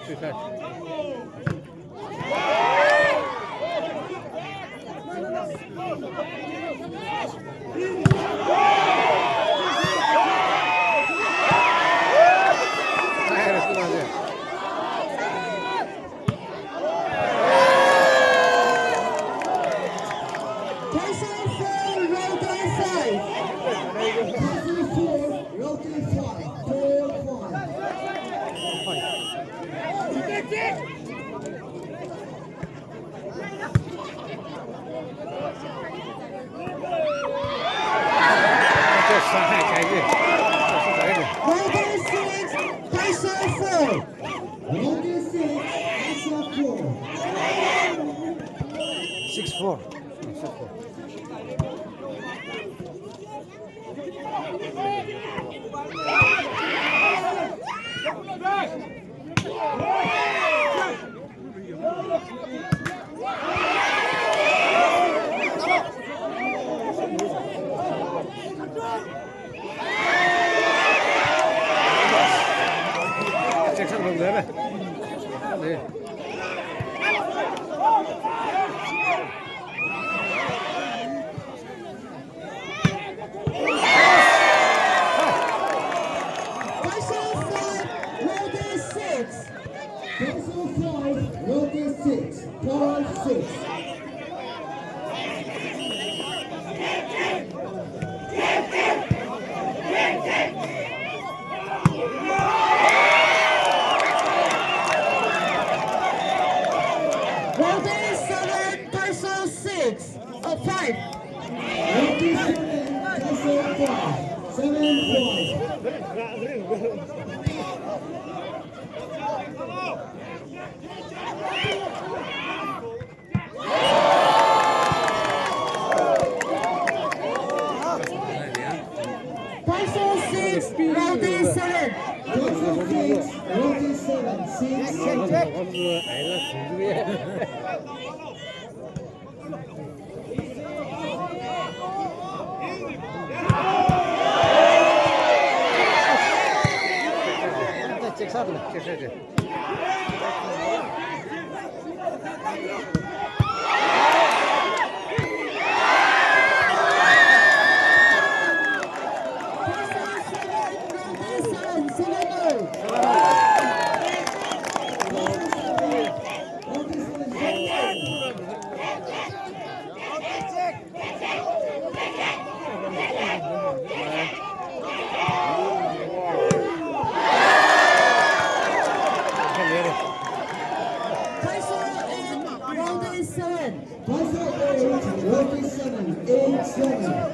最快。哎，是吧？这。 Thyso 4, Roudei 5. Thyso 4. Round 5. 4-5. Roudei 6, Thyso 4. Round 6. Thyso 4. 6-4. Check something there. There. Thyso 5, Roudei 6. Thyso 5. Round 6. 5-6. Roudei 7, Thyso 6. 5. Round 7. Thyso 5. 7-5. Thyso 6, Roudei 7. Thyso 6. Round 7. 6-7. 我是挨了控制的。再接啥子呢？这是这。Roudei 7, 7-0. Thyso 8, Roudei 7. Thyso 8. Round 7. 8-7.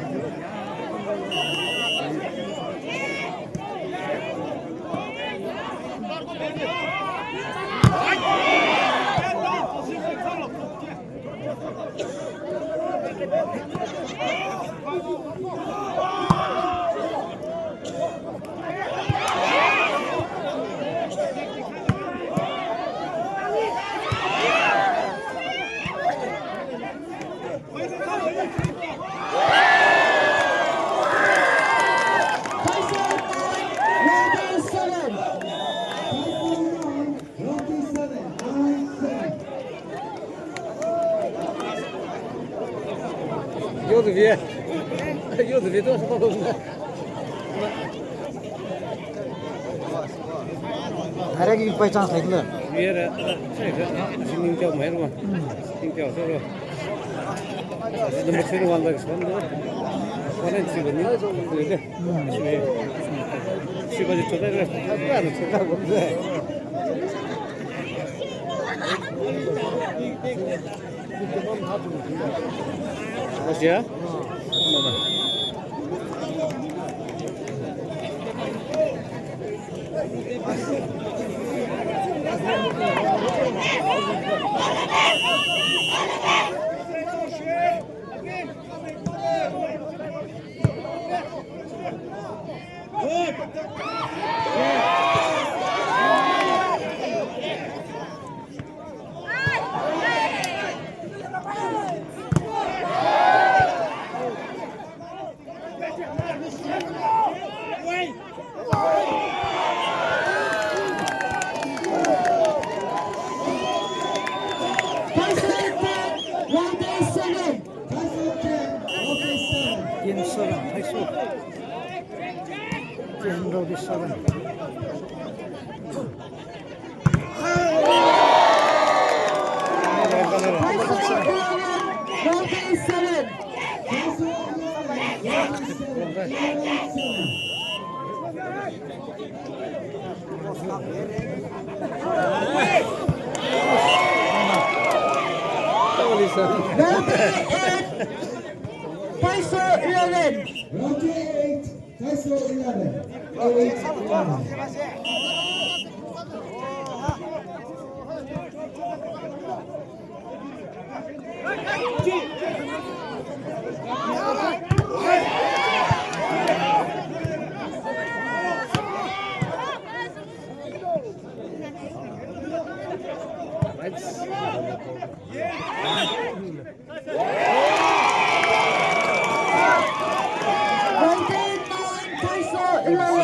柚子皮，柚子皮多少多呢？ 다리기 빨장 사이클. 위에를 신경 좀 해로 신경 써서 너무 새로 간다 그랬는데 원래 지금은 좀 그래. 시바지 초대를 하고 안 쳐가고 그래. 아시야? Roudei 7. Roudei 7. Thyso 11. Roudei 8, Thyso 11. 8, 11. Roudei 9. Thyso 11.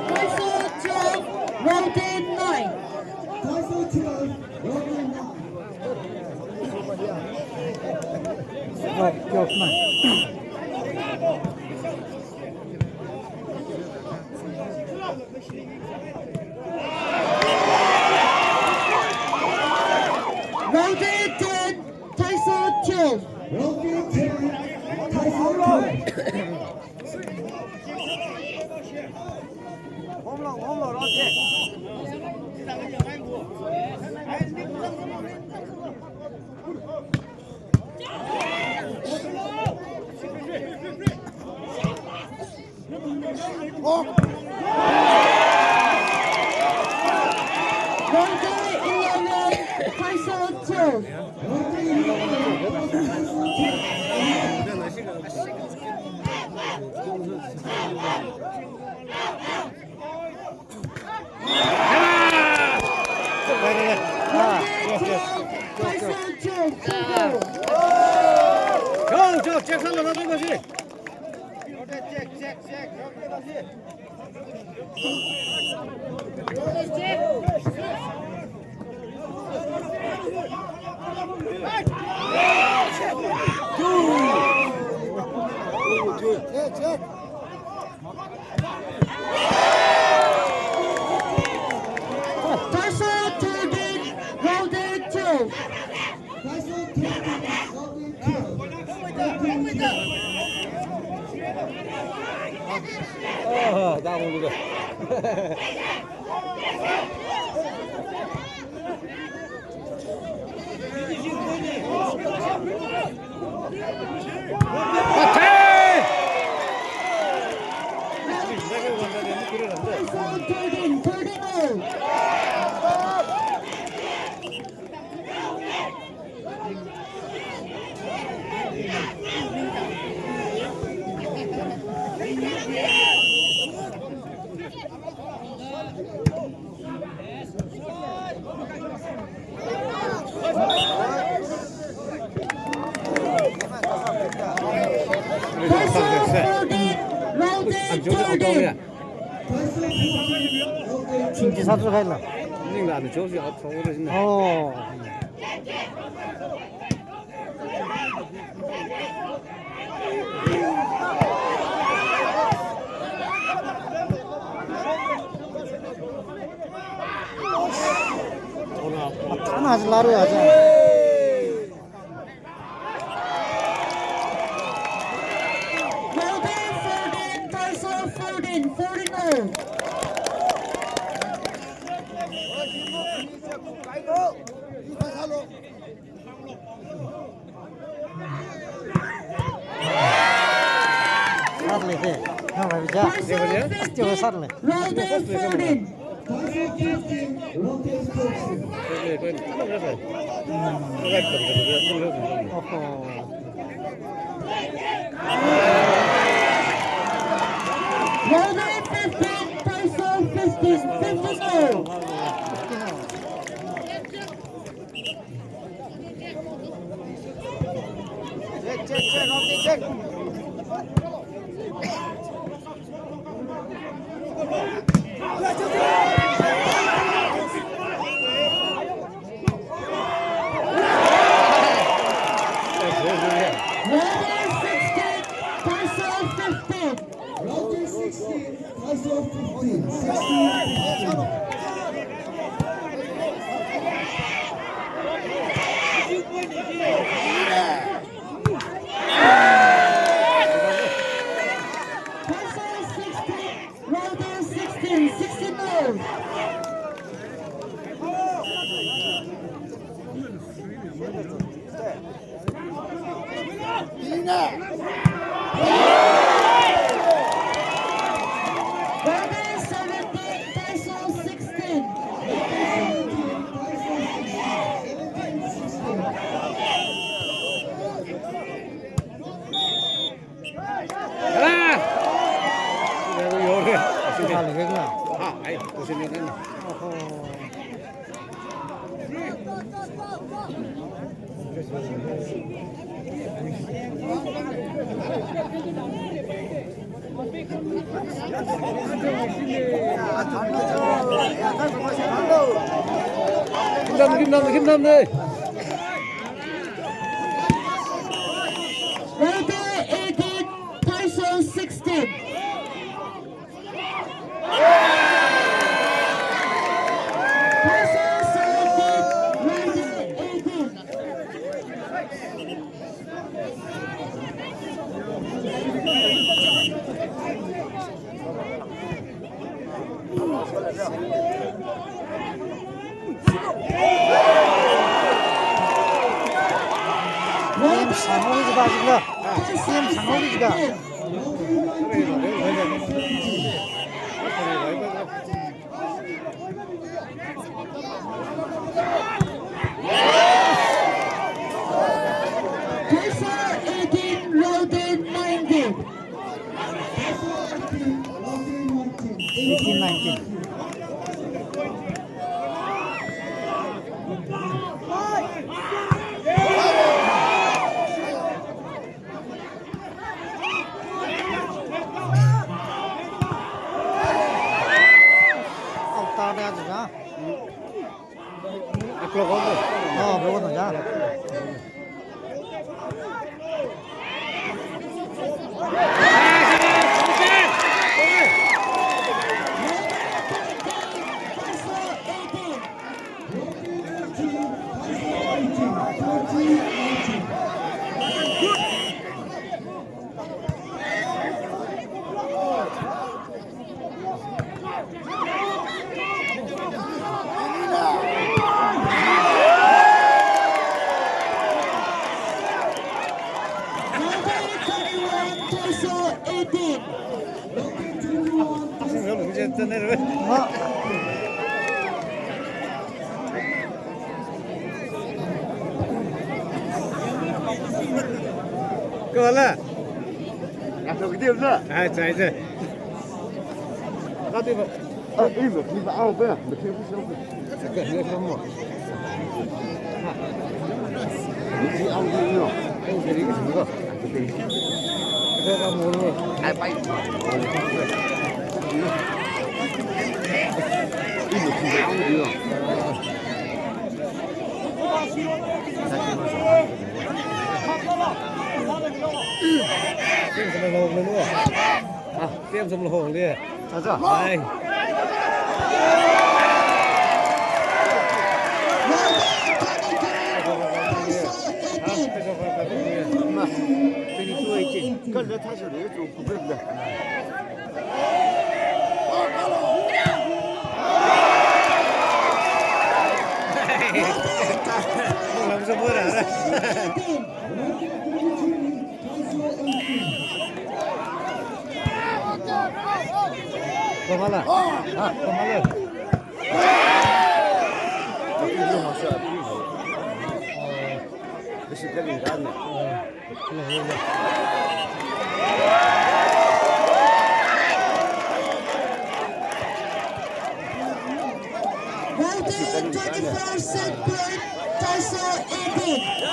Thyso 12. Roudei 9. Thyso 12, Roudei 9. Roudei 10. Thyso 12. Roudei 10, Thyso 12. Roudei 11. Thyso 12. Roudei 11, Thyso 12. 잭 한번 하던 것이. Thyso 13. Roudei 12. Thyso 13, Roudei 12. 나 오늘 13, 13. 진지 사주 가일라. 나는 저기 저거를 신나. 하나 하지 나로 하자. Roudei 14, Thyso 14, 14. 살래 돼. 형 해보자. 저거 살래. Roudei 14. Roudei 15, Thyso 15, 15. Roudei 16, Thyso 15. Rounded 16, Thyso 15, 16-15. Thyso 16, Roudei 16, 16. Roudei 17, Thyso 16. 살래 되구나. 아이 고생했네. 힘남네. Roudei 18, Thyso 16. Thyso 17, Roudei 18. 게임 상호리지가 아직라. 게임 상호리지가. Thyso 18, Roudei 19. 18, 19. tao đeo gì đó 배고도 자 Roudei tener. Có là. À thôi cái tiêu nữa. À chạy rồi. Có tiêu vậy. Đi một khi vào bây giờ, một khi không xong. Cái này không một. Đi ăn đi nữa. Anh sẽ đi cái gì cơ? Cái đó mua luôn. Ai bay. Đi một khi vào đi nữa. Tiêm sông hồng lên nữa. À, tiêm sông hồng đi. Sao? Đây. 엄마, 저기 누워 있지. 그걸 내 탓으로 좀 구부린다. Không làm sao bữa nào đó. Có má là. À, có má lên. 그 시간이 가네. Roudei 24 set point, Thyso 18.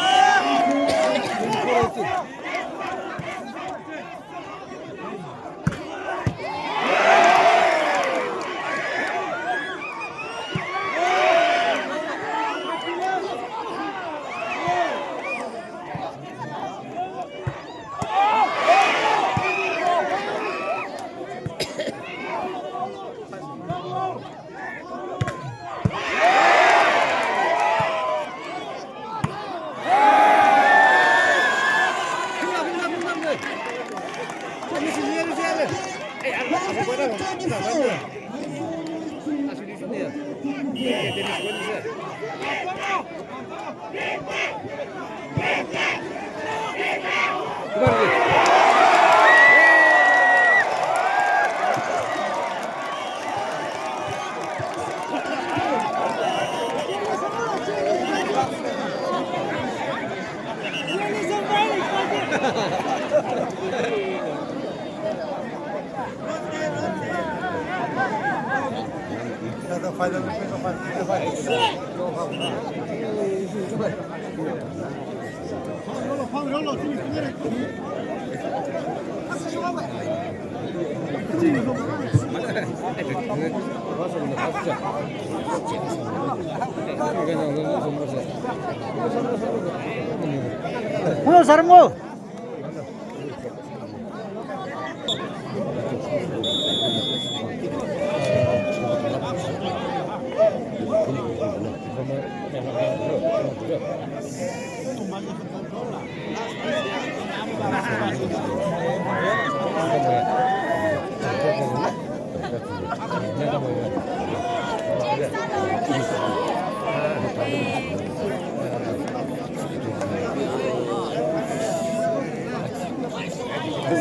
오늘 사람 뭐?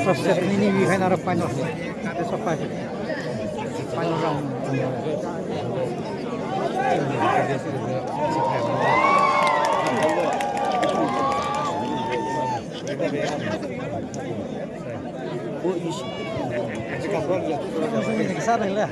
Proses ini bisa naruh panjang, besok pagi panjang. Besar lah.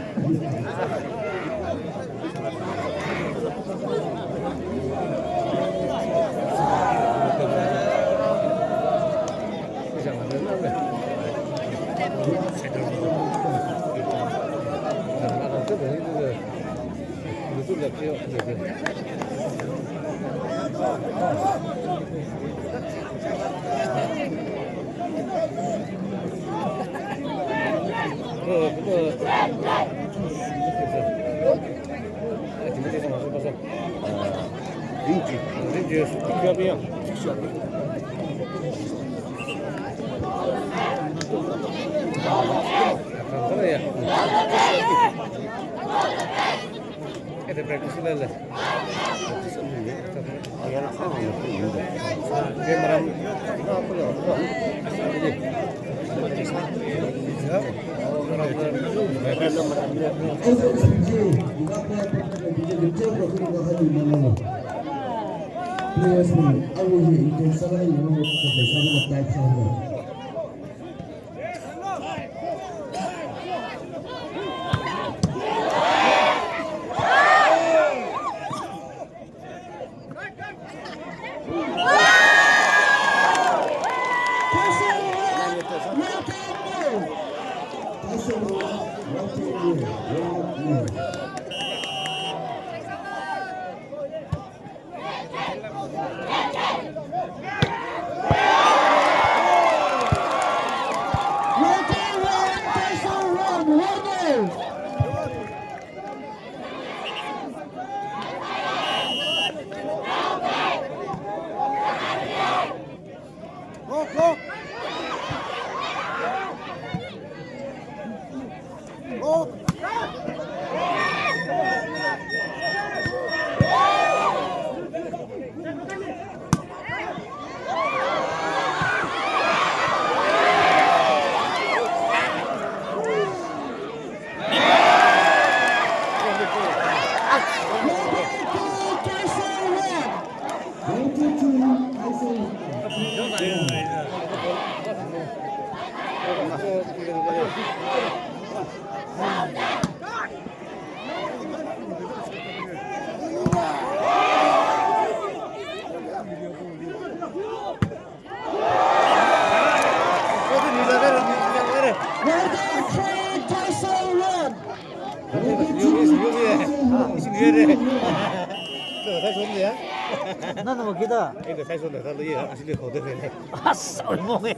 나는 뭐 기다. 이거 사이즈 내가 이 아시리 거들네. 아싸 얼마에.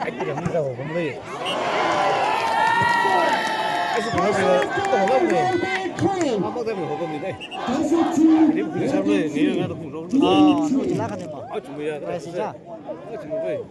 이거 미사고 건데. 아시 보내서 또 올라오네. 한번 되면 거겁니다. 그리고 그 사람들 내려가도 부러워. 아, 또 지나가네 뭐. 아 준비야. 그래 시작. 아 준비.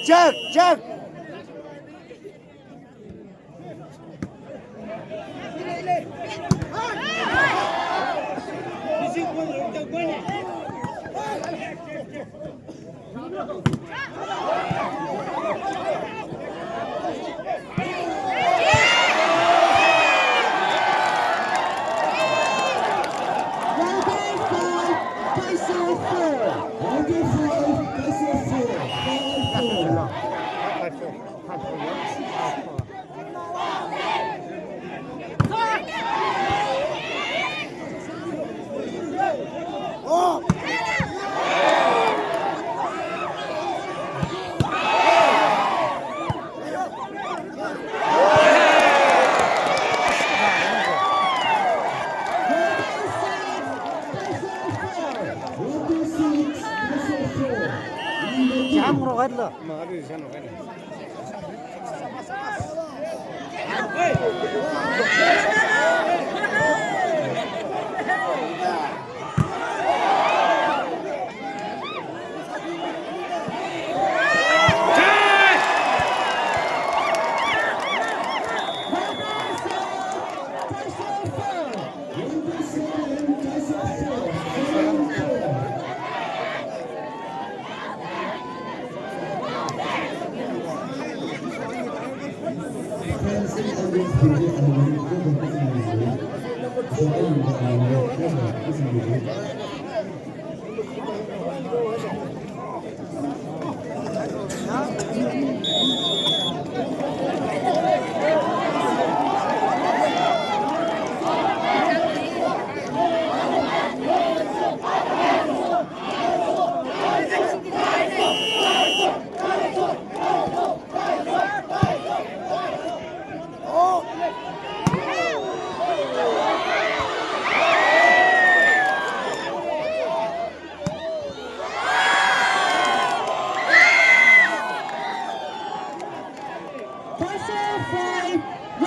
Check. 한으로 가야 돼. 뭐 아주 괜찮아. Thyso 5,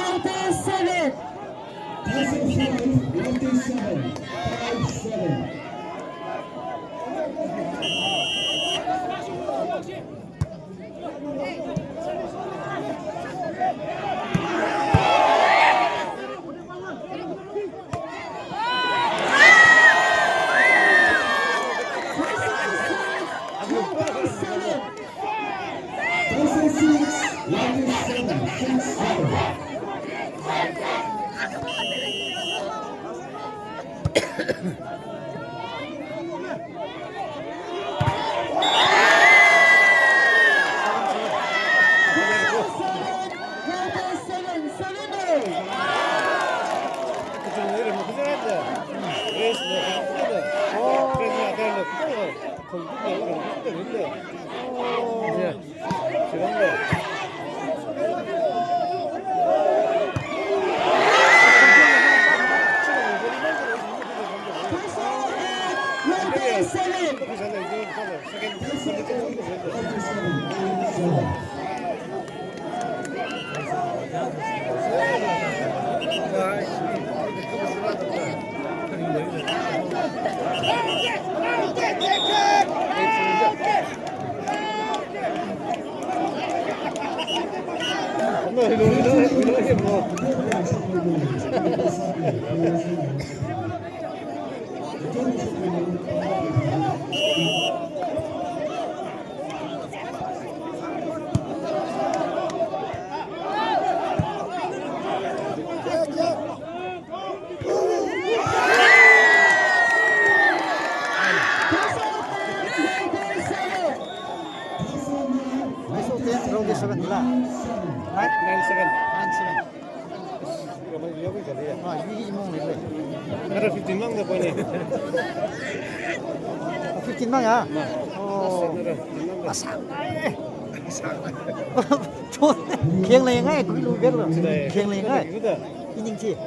Roudei 7. Thyso 5, Roudei 7, 5-7. Thyso 6, Roudei 7, 6-7. Roudei 7, 7-0. Roudei 7. Roudei 7 nila. Right? 9-7. 9-7. 여기 저리야. 이기 먹는 거래. 나라 15만 더 보니. 15만이야. 상당해. 좋네. 기억나게 그걸로 별로. 기억나게. 인증지.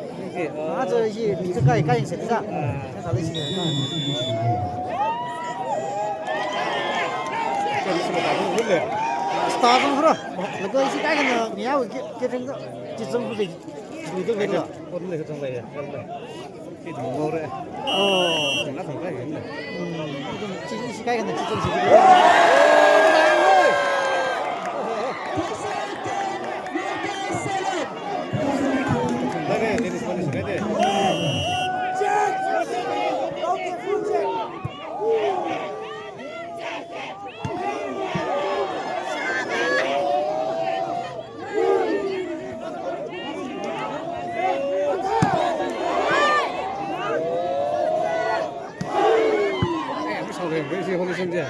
아저 이 미드까지 가ing 셋이다. 다들 지금. 스타트는 그래. 너도 이제 가겠나? 미야 이게 정도 지정부터 이거 별로. 어딘데 그 정도야. 이 동거래. 나 동가 있네. 좀 지금 가겠나? 지정 지금. 나게 데니스 보내서 가야 돼. 왜 이렇게 홈이 성지야?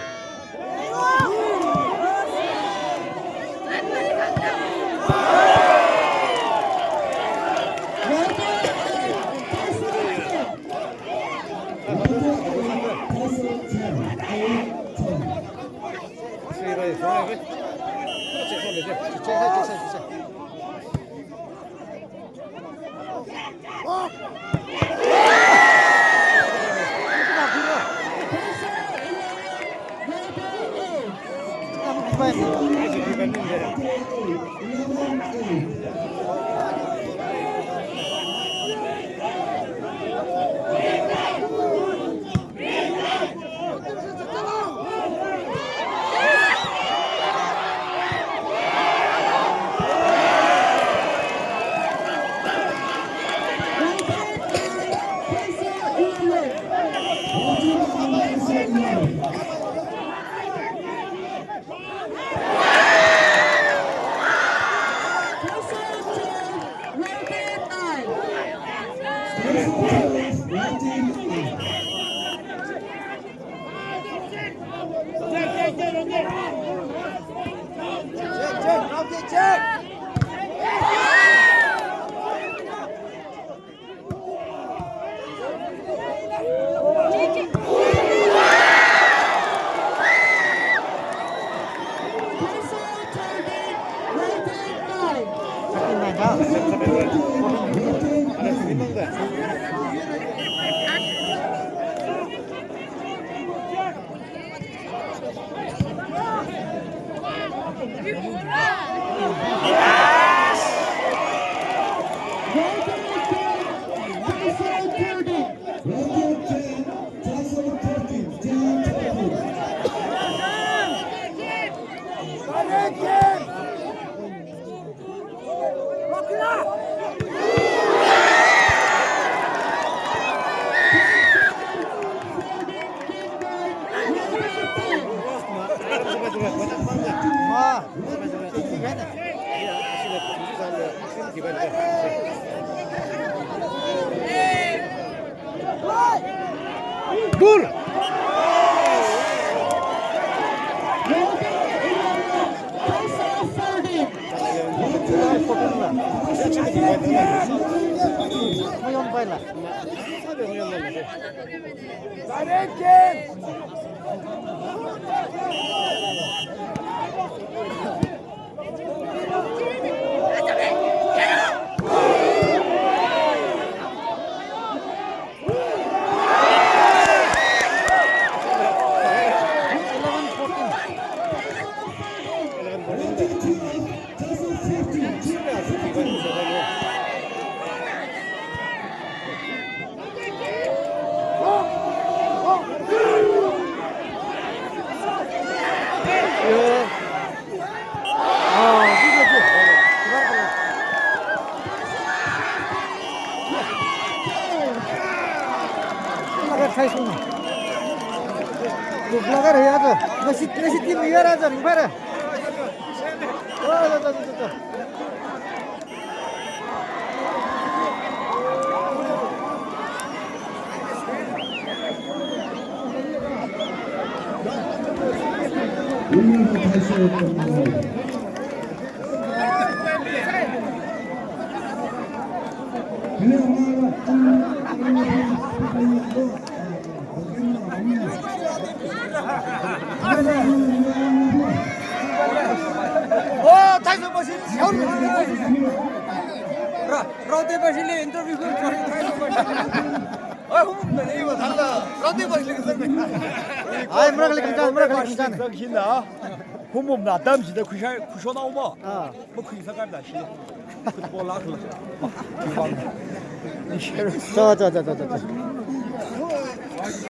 Thyso 둘. Thyso. Belakang ya tuh. Nasi tim liar aja nih pada. Tuh. 와, 타이서 머신 세우는 라우데 머신이 인터뷰 그 타이서 머신. 아, 후문네 이거 달라. 라우데 머신 아이 뭐라 괜찮아. 상신나. 후문 나 담시다 쿠셔 나오마. 아. 뭐 그 이상 간다 시. 그 볼라 그. 저.